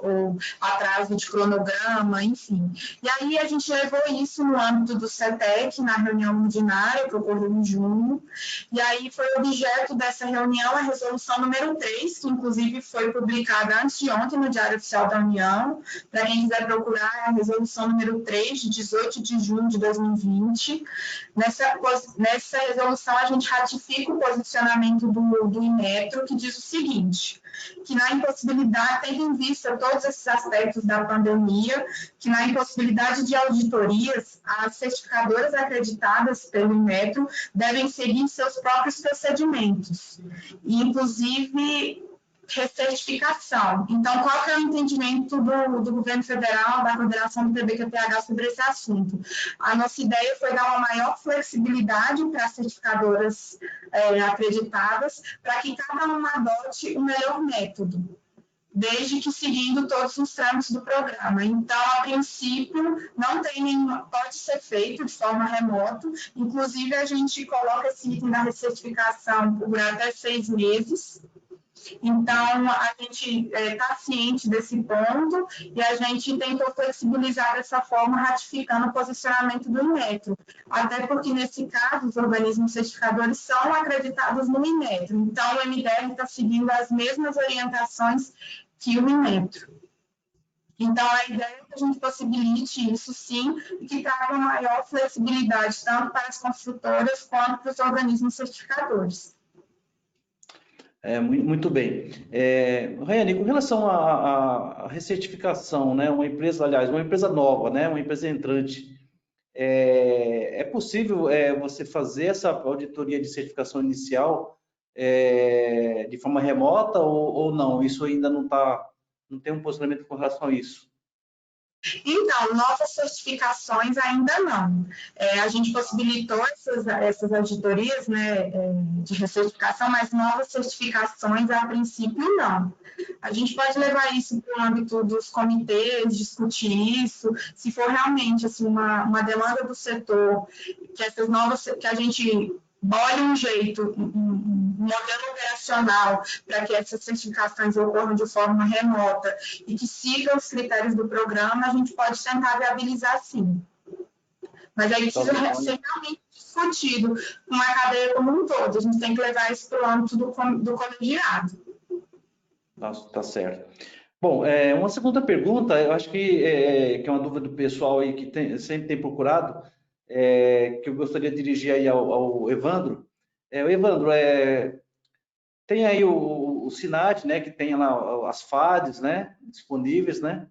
ou atraso de cronograma, enfim. E aí a gente levou isso no âmbito do CETEC, na reunião ordinária que ocorreu em junho, e aí foi objeto dessa reunião a resolução número 3, que inclusive foi publicada antes de ontem no Diário Oficial da União. Para quem quiser procurar, é a resolução número 3, de 18 de junho de 2020, 2020. Nessa resolução, a gente ratifica o posicionamento do Inmetro, que diz o seguinte, que na impossibilidade, tendo em vista todos esses aspectos da pandemia, que na impossibilidade de auditorias, as certificadoras acreditadas pelo Inmetro devem seguir seus próprios procedimentos, e, inclusive, recertificação. Então, qual que é o entendimento do governo federal, da coordenação do PBQPH sobre esse assunto? A nossa ideia foi dar uma maior flexibilidade para as certificadoras acreditadas, para que cada uma adote o melhor método, desde que seguindo todos os trâmites do programa. Então, a princípio, não tem nenhuma, pode ser feito de forma remota, inclusive a gente coloca esse item da recertificação por até 6 meses. Então, a gente está ciente desse ponto e a gente tentou flexibilizar dessa forma, ratificando o posicionamento do Inmetro. Até porque, nesse caso, os organismos certificadores são acreditados no Inmetro. Então, o MDR está seguindo as mesmas orientações que o Inmetro. Então, a ideia é que a gente possibilite isso, sim, e que traga maior flexibilidade, tanto para as construtoras quanto para os organismos certificadores. Muito bem. Raiane, com relação à recertificação, né, uma empresa nova, né, uma empresa entrante, é possível você fazer essa auditoria de certificação inicial de forma remota ou não? Isso ainda não tem um posicionamento com relação a isso? Então, novas certificações ainda não. A gente possibilitou essas auditorias, né, de recertificação, mas novas certificações, a princípio, não. A gente pode levar isso para o âmbito dos comitês, discutir isso, se for realmente assim, uma demanda do setor, que a gente bole um jeito, um modelo operacional para que essas certificações ocorram de forma remota e que sigam os critérios do programa, a gente pode tentar viabilizar sim. Mas aí precisa ser realmente discutido com a cadeia como um todo. A gente tem que levar isso para o âmbito do colegiado. Tá certo. Bom, uma segunda pergunta, eu acho que é uma dúvida do pessoal aí que sempre tem procurado, que eu gostaria de dirigir aí ao Evandro. O Evandro, tem aí o SINAD, né, que tem lá as FADs, né, disponíveis, né?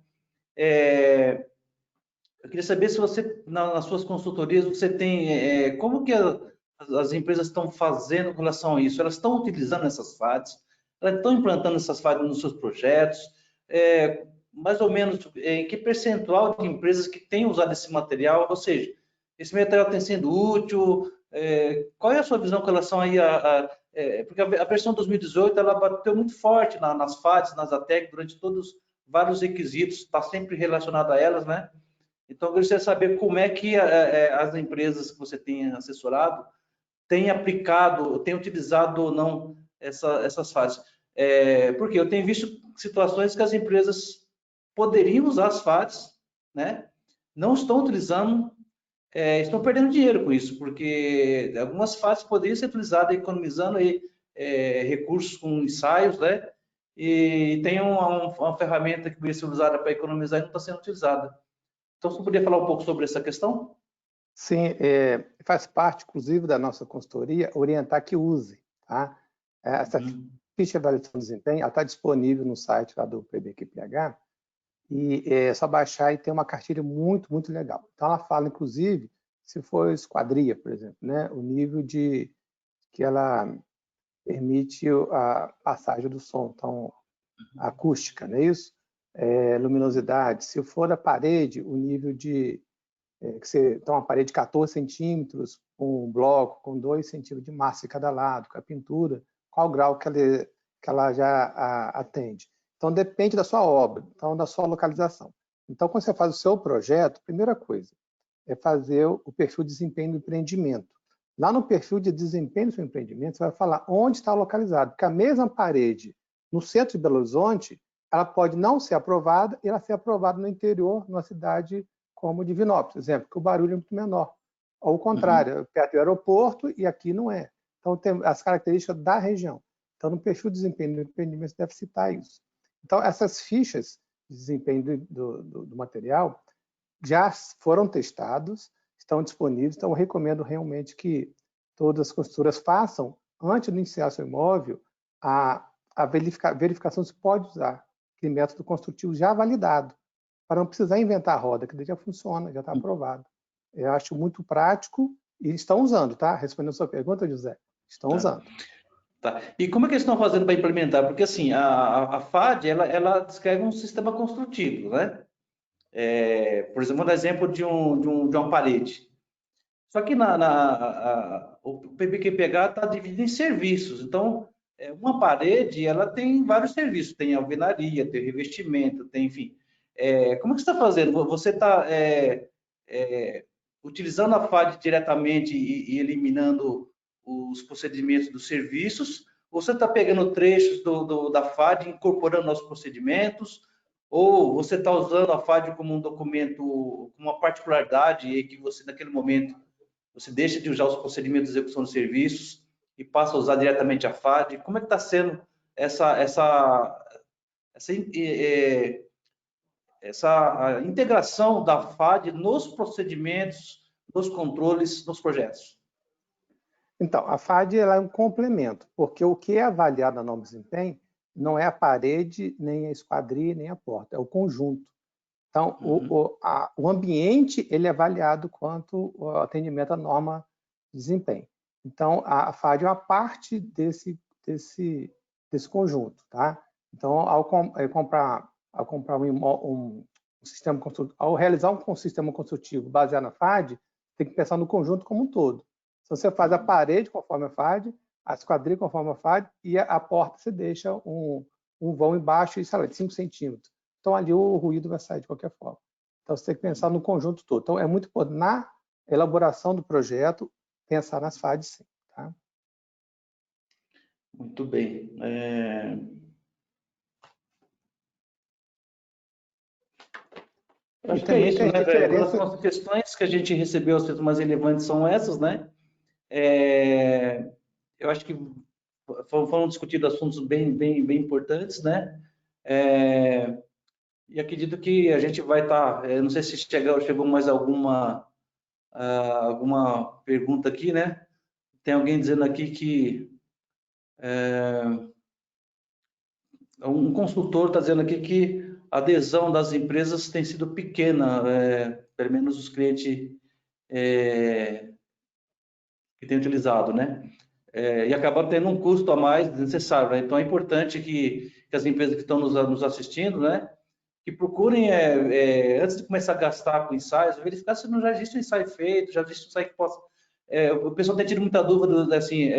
Eu queria saber se você, nas suas consultorias, você tem, como que as empresas estão fazendo com relação a isso? Elas estão utilizando essas FADs? Elas estão implantando essas FADs nos seus projetos? Mais ou menos, em que percentual de empresas que têm usado esse material? Ou seja, esse material tem sido útil? Qual é a sua visão com relação aí porque a versão 2018 ela bateu muito forte nas FADs, nas ATEC, durante todos vários requisitos, está sempre relacionado a elas, né? Então, eu gostaria de saber como é que as empresas que você tem assessorado têm aplicado, têm utilizado ou não essas FADs. Porque eu tenho visto situações que as empresas poderiam usar as FADs, né? Não estão utilizando, estão perdendo dinheiro com isso, porque algumas FADs poderiam ser utilizadas economizando aí, recursos com ensaios, né? E tem uma ferramenta que poderia ser usada para economizar e não está sendo utilizada. Então, você poderia falar um pouco sobre essa questão? Sim, faz parte, inclusive, da nossa consultoria orientar que use. Tá? Essa ficha de avaliação de desempenho está disponível no site lá do PBQPH e é só baixar e tem uma cartilha muito, muito legal. Então, ela fala, inclusive, se for esquadria, por exemplo, né? O nível que ela permite a passagem do som, então, acústica, não é isso? Luminosidade, se for da parede, o nível que você tem uma parede de 14 centímetros, com um bloco com 2 centímetros de massa em cada lado, com a pintura, qual grau que ela já atende. Então, depende da sua obra, então, da sua localização. Então, quando você faz o seu projeto, a primeira coisa é fazer o perfil de desempenho do empreendimento. Lá no perfil de desempenho do seu empreendimento, você vai falar onde está localizado, porque a mesma parede no centro de Belo Horizonte, ela pode não ser aprovada e ela ser aprovada no interior, numa cidade como Divinópolis, por exemplo, que o barulho é muito menor. Ou o contrário, perto do aeroporto e aqui não é. Então, tem as características da região. Então, no perfil de desempenho do empreendimento, você deve citar isso. Então, essas fichas de desempenho do material já foram testados, estão disponíveis. Então, eu recomendo realmente que todas as construtoras façam, antes de iniciar seu imóvel, a verificação se pode usar aquele método construtivo já validado, para não precisar inventar a roda, que daí já funciona, já está aprovado. Eu acho muito prático e estão usando, tá? Respondendo a sua pergunta, José, estão usando. Tá. E como é que eles estão fazendo para implementar? Porque assim, a FAD, ela descreve um sistema construtivo, né? Por exemplo, um exemplo de uma parede. Só que o PBQPH está dividido em serviços. Então, uma parede, ela tem vários serviços. Tem alvenaria, tem revestimento, tem, enfim. Como é que você está fazendo? Você está utilizando a FAD diretamente e eliminando os procedimentos dos serviços? Ou você está pegando trechos da FAD e incorporando aos procedimentos? Ou você está usando a FAD como um documento, com uma particularidade e que você, naquele momento, você deixa de usar os procedimentos de execução de serviços e passa a usar diretamente a FAD? Como é que está sendo essa integração da FAD nos procedimentos, nos controles, nos projetos? Então, a FAD ela é um complemento, porque o que é avaliado na norma de desempenho não é a parede, nem a esquadria, nem a porta, é o conjunto. Então, o ambiente ele é avaliado quanto ao atendimento à norma de desempenho. Então, a FAD é uma parte desse conjunto, tá? Então, ao comprar um sistema construtivo, ao realizar um sistema construtivo baseado na FAD, tem que pensar no conjunto como um todo. Se você faz a parede conforme a FAD, a esquadria conforme a FAD e a porta você deixa um vão embaixo, sei lá, de 5 centímetros. Então, ali o ruído vai sair de qualquer forma. Então, você tem que pensar no conjunto todo. Então, é muito importante, na elaboração do projeto, pensar nas FADs, sim. Tá? Muito bem. Acho que é isso, né, velho? As questões que a gente recebeu, as questões mais relevantes são essas, né? Eu acho que foram discutidos assuntos bem importantes, né? E acredito que a gente vai estar, não sei se chegou mais alguma pergunta aqui, né? Tem alguém dizendo aqui que um consultor está dizendo aqui que a adesão das empresas tem sido pequena, pelo menos os clientes que têm utilizado, né? E acaba tendo um custo a mais necessário, né? Então é importante que as empresas que estão nos assistindo, né, que procurem, antes de começar a gastar com ensaios, verificar se não já existe um ensaio feito, já existe um ensaio que possa... o pessoal tem tido muita dúvida, assim,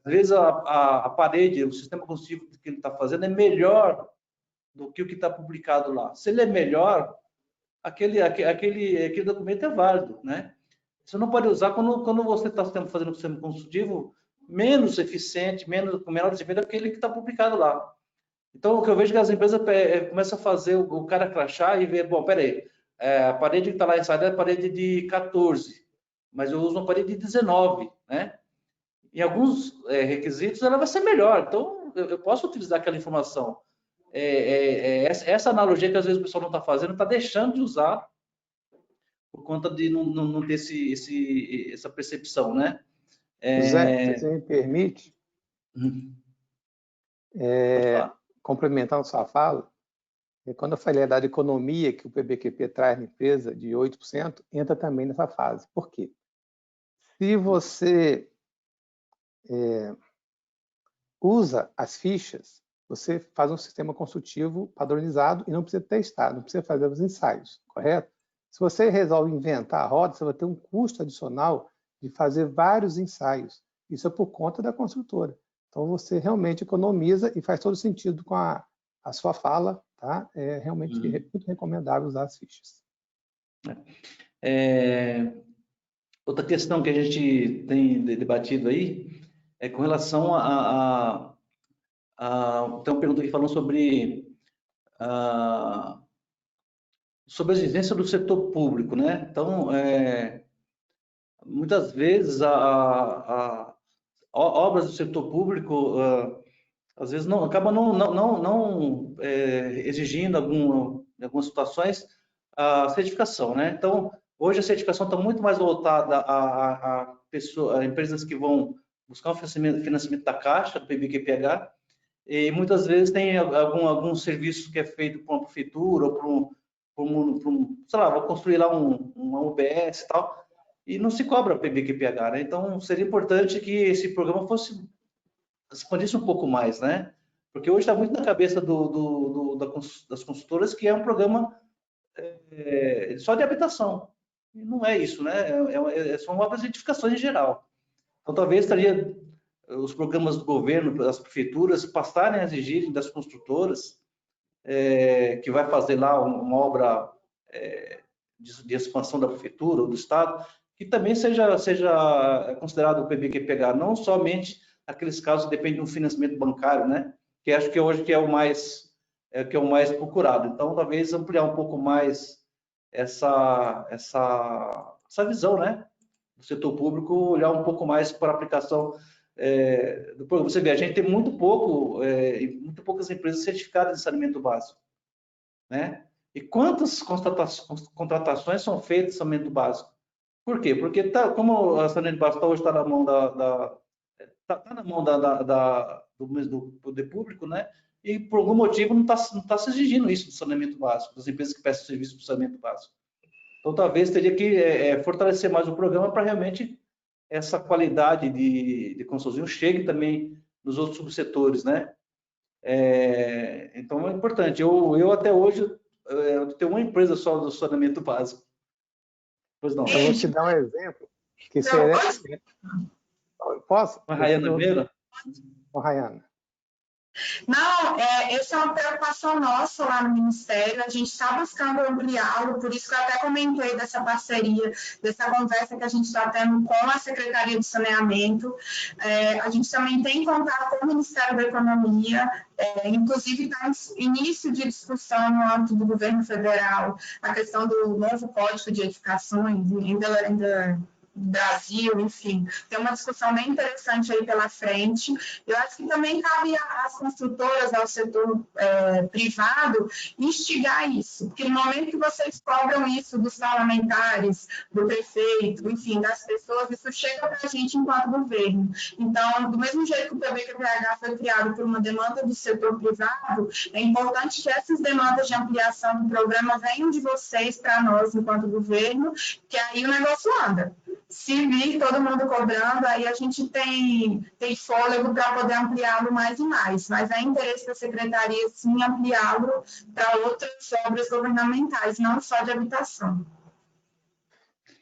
às vezes a parede, o sistema construtivo que ele está fazendo é melhor do que o que está publicado lá. Se ele é melhor, aquele documento é válido, né? Você não pode usar quando você está fazendo um sistema construtivo menos eficiente, com menor desempenho daquele que está publicado lá. Então, o que eu vejo é que as empresas começam a fazer o cara crachar e ver, bom, peraí, a parede que está lá ensaiada é a parede de 14, mas eu uso uma parede de 19, né? Em alguns requisitos, ela vai ser melhor. Então, eu posso utilizar aquela informação. Essa analogia que às vezes o pessoal não está fazendo, está deixando de usar por conta de não ter essa percepção, né? José, se você me permite, complementando sua fala, quando eu falei da economia que o PBQP traz na empresa de 8%, entra também nessa fase. Por quê? Se você usa as fichas, você faz um sistema construtivo padronizado e não precisa testar, não precisa fazer os ensaios, correto? Se você resolve inventar a roda, você vai ter um custo adicional de fazer vários ensaios. Isso é por conta da construtora. Então, você realmente economiza e faz todo sentido com a sua fala, tá? É realmente muito recomendável usar as fichas. Outra questão que a gente tem debatido aí é com relação tem uma pergunta aqui falando sobre a exigência do setor público, né? Então, muitas vezes obras do setor público às vezes acaba não exigindo em algumas situações a certificação, né? Então, Hoje a certificação está muito mais voltada a empresas que vão buscar um financiamento da Caixa, do PBQPH, e muitas vezes tem algum serviço que é feito por uma prefeitura ou sei lá, vou construir lá uma UBS e tal, e não se cobra PBQPH, né? Então, seria importante que esse programa expandisse um pouco mais, né? Porque hoje está muito na cabeça das consultoras que é um programa só de habitação. E não é isso, né? São obras de edificações em geral. Então, talvez estaria os programas do governo, das prefeituras, passarem a exigirem das construtoras que vai fazer lá uma obra de expansão da prefeitura ou do estado, que também seja considerado o PBQPH, não somente aqueles casos que dependem de um financiamento bancário, né? Que acho que hoje que é o mais procurado. Então, talvez ampliar um pouco mais essa visão, né? Do setor público, olhar um pouco mais para a aplicação do programa. Você vê, a gente tem muito poucas empresas certificadas de saneamento básico, né? E quantas contratações são feitas de saneamento básico? Por quê? Porque como o saneamento básico hoje está na mão do poder público, né? E por algum motivo não está se exigindo isso do saneamento básico, das empresas que prestam serviço de saneamento básico. Então, talvez teria que fortalecer mais o programa para realmente essa qualidade de construção chegue também nos outros subsetores, né? Então, é importante. Eu até hoje, tenho uma empresa só do saneamento básico. Pois não. Eu vou te dar um exemplo. Que seria... Posso? A Rayana Vera? Rayana. Não, essa é uma preocupação nossa lá no Ministério, a gente está buscando ampliá-lo, por isso que eu até comentei dessa parceria, dessa conversa que a gente está tendo com a Secretaria de Saneamento. A gente também tem contato com o Ministério da Economia, inclusive está em início de discussão no âmbito do governo federal, a questão do novo Código de Edificações, ainda Brasil, enfim, tem uma discussão bem interessante aí pela frente. Eu acho que também cabe às construtoras, ao setor privado, instigar isso, porque no momento que vocês cobram isso dos parlamentares, do prefeito, enfim, das pessoas, isso chega para a gente enquanto governo. Então, do mesmo jeito que o PBQPH foi criado por uma demanda do setor privado, é importante que essas demandas de ampliação do programa venham de vocês para nós, enquanto governo, que aí o negócio anda. Se vir todo mundo cobrando, aí a gente tem fôlego para poder ampliá-lo mais e mais. Mas é interesse da Secretaria, sim, ampliá-lo para outras obras governamentais, não só de habitação.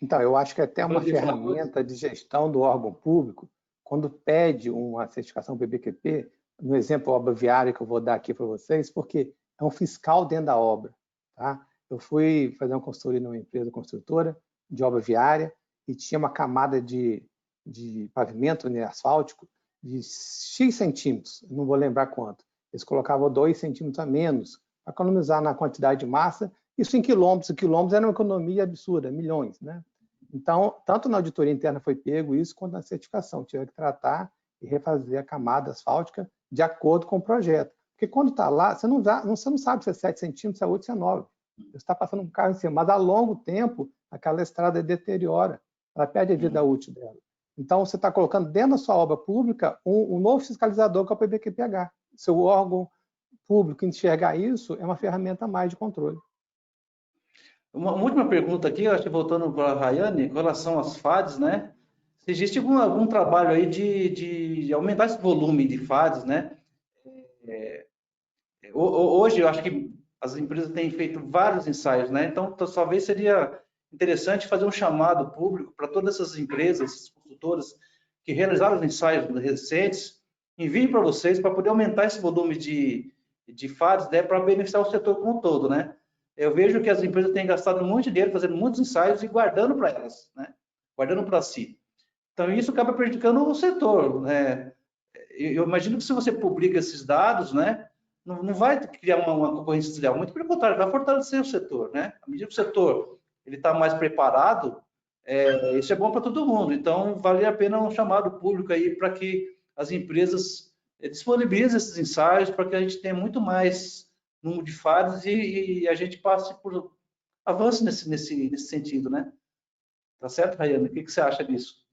Então, eu acho que até uma ferramenta de gestão do órgão público, quando pede uma certificação PBQP, no exemplo obra viária que eu vou dar aqui para vocês, porque é um fiscal dentro da obra. Tá? Eu fui fazer uma consultoria numa empresa construtora de obra viária, e tinha uma camada de pavimento, né, asfáltico de X centímetros, não vou lembrar quanto. Eles colocavam 2 centímetros a menos para economizar na quantidade de massa, isso em quilômetros. Quilômetros era uma economia absurda, milhões, né? Então, tanto na auditoria interna foi pego isso, quanto na certificação. Tinha que tratar e refazer a camada asfáltica de acordo com o projeto. Porque quando está lá, você não sabe se é 7 centímetros, se é 8, se é 9. Você está passando um carro em cima, mas a longo tempo, aquela estrada deteriora. Ela perde a vida útil dela. Então, você está colocando dentro da sua obra pública um novo fiscalizador, que é o PBQPH. Se o órgão público enxergar isso, é uma ferramenta a mais de controle. Uma última pergunta aqui, acho que voltando para a Rayane, com relação às FADs, né? Se existe algum trabalho aí de aumentar esse volume de FADs, né? Hoje, eu acho que as empresas têm feito vários ensaios, né? Então, talvez seria interessante fazer um chamado público para todas essas empresas, essas consultoras que realizaram os ensaios recentes, enviem para vocês para poder aumentar esse volume de FADs, né, para beneficiar o setor como um todo, né? Eu vejo que as empresas têm gastado muito dinheiro fazendo muitos ensaios e guardando para elas, né? Guardando para si. Então, isso acaba prejudicando o setor, né? Eu imagino que se você publica esses dados, né, não vai criar uma concorrência desleal, muito pelo contrário, vai fortalecer o setor, né? À medida que o setor ele está mais preparado, isso é bom para todo mundo. Então, vale a pena um chamado público aí para que as empresas disponibilizem esses ensaios para que a gente tenha muito mais número de FADs e a gente passe por avanço nesse sentido, né? Tá certo, Rayane? O que você acha disso?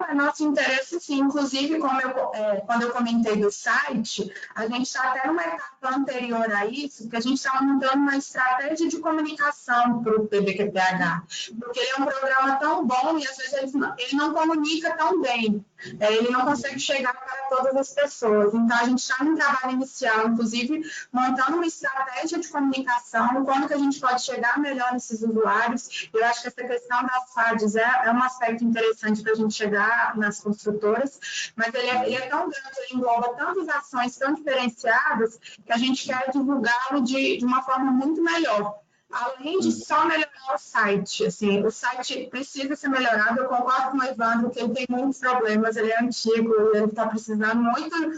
É nosso interesse, sim. Inclusive, quando eu comentei do site, a gente está até numa etapa anterior a isso, porque a gente está montando uma estratégia de comunicação para o PBQPH, porque ele é um programa tão bom e, às vezes, ele não comunica tão bem, ele não consegue chegar para todas as pessoas. Então, a gente está num trabalho inicial, inclusive, montando uma estratégia de comunicação, como que a gente pode chegar melhor nesses usuários. Eu acho que essa questão das FADs é um aspecto interessante para a gente chegar nas construtoras, mas ele é tão grande, ele engloba tantas ações tão diferenciadas que a gente quer divulgá-lo de uma forma muito melhor. Além de só melhorar o site, assim, o site precisa ser melhorado. Eu concordo com o Evandro que ele tem muitos problemas, ele é antigo, ele está precisando muito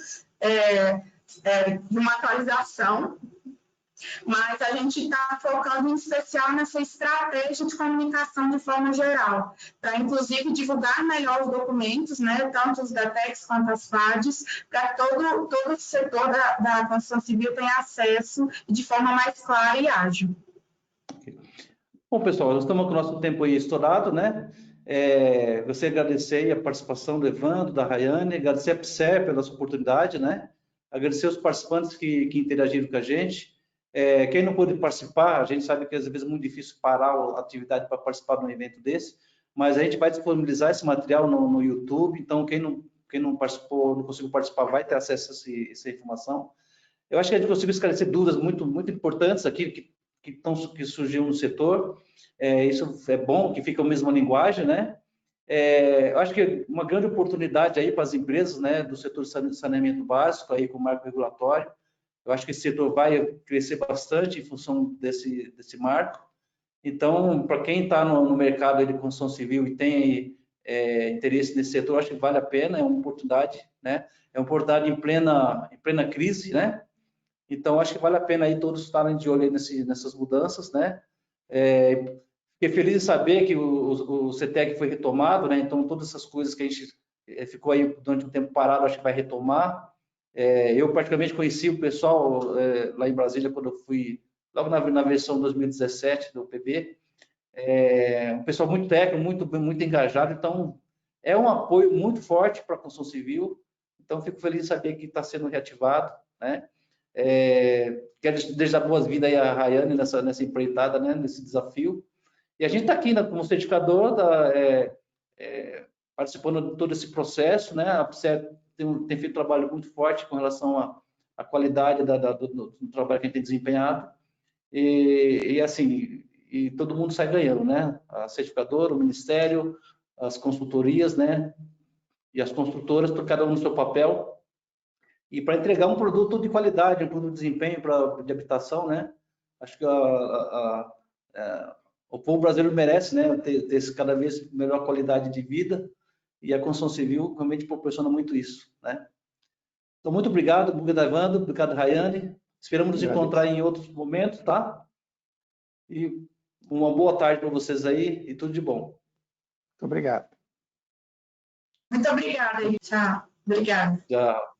de uma atualização. Mas a gente está focando em especial nessa estratégia de comunicação de forma geral, para inclusive divulgar melhor os documentos, né, tanto os DATECs quanto as FADs, para todo o setor da construção civil tenha acesso de forma mais clara e ágil. Bom, pessoal, nós estamos com o nosso tempo aí estourado, né? Você agradecer a participação do Evandro, da Rayane, agradecer a PSE pela sua oportunidade, né? Agradecer os participantes que interagiram com a gente. Quem não pôde participar, a gente sabe que às vezes é muito difícil parar a atividade para participar de um evento desse, mas a gente vai disponibilizar esse material no YouTube, então quem não participou, não conseguiu participar, vai ter acesso a essa informação. Eu acho que a gente conseguiu esclarecer dúvidas muito importantes aqui, que surgiu no setor. Isso é bom, que fica a mesma linguagem, né? Eu acho que uma grande oportunidade aí para as empresas, né, do setor de saneamento básico, aí com o marco regulatório. Eu acho que esse setor vai crescer bastante em função desse marco. Então, para quem está no mercado de construção civil e tem interesse nesse setor, acho que vale a pena, é uma oportunidade, né? É uma oportunidade em plena crise, né? Então, acho que vale a pena aí todos estarem de olho aí nessas mudanças, né? Fiquei feliz de saber que o CETEC foi retomado, né? Então, todas essas coisas que a gente ficou aí durante um tempo parado, acho que vai retomar. Eu, particularmente, conheci o pessoal lá em Brasília, quando eu fui, logo na versão 2017 do PB. Um pessoal muito técnico, muito engajado. Então, é um apoio muito forte para a construção civil. Então, fico feliz de saber que está sendo reativado, né? Quero desejar boas-vindas aí a Rayane nessa empreitada, né? Nesse desafio. E a gente está aqui, né, como certificador, participando de todo esse processo, né? A PSE tem feito um trabalho muito forte com relação à qualidade do trabalho que a gente tem desempenhado. E assim, todo mundo sai ganhando, né? A certificadora, o Ministério, as consultorias, né? E as construtoras, cada um no seu papel. E para entregar um produto de qualidade, um produto de desempenho de habitação, né? Acho que o povo brasileiro merece, né? Ter cada vez melhor qualidade de vida, e a construção civil realmente proporciona muito isso, né? Então, muito obrigado, Evandro, obrigado, Rayane. Esperamos nos encontrar em outros momentos, tá? E uma boa tarde para vocês aí e tudo de bom. Muito obrigado. Muito obrigada, tchau. Obrigada. Tchau.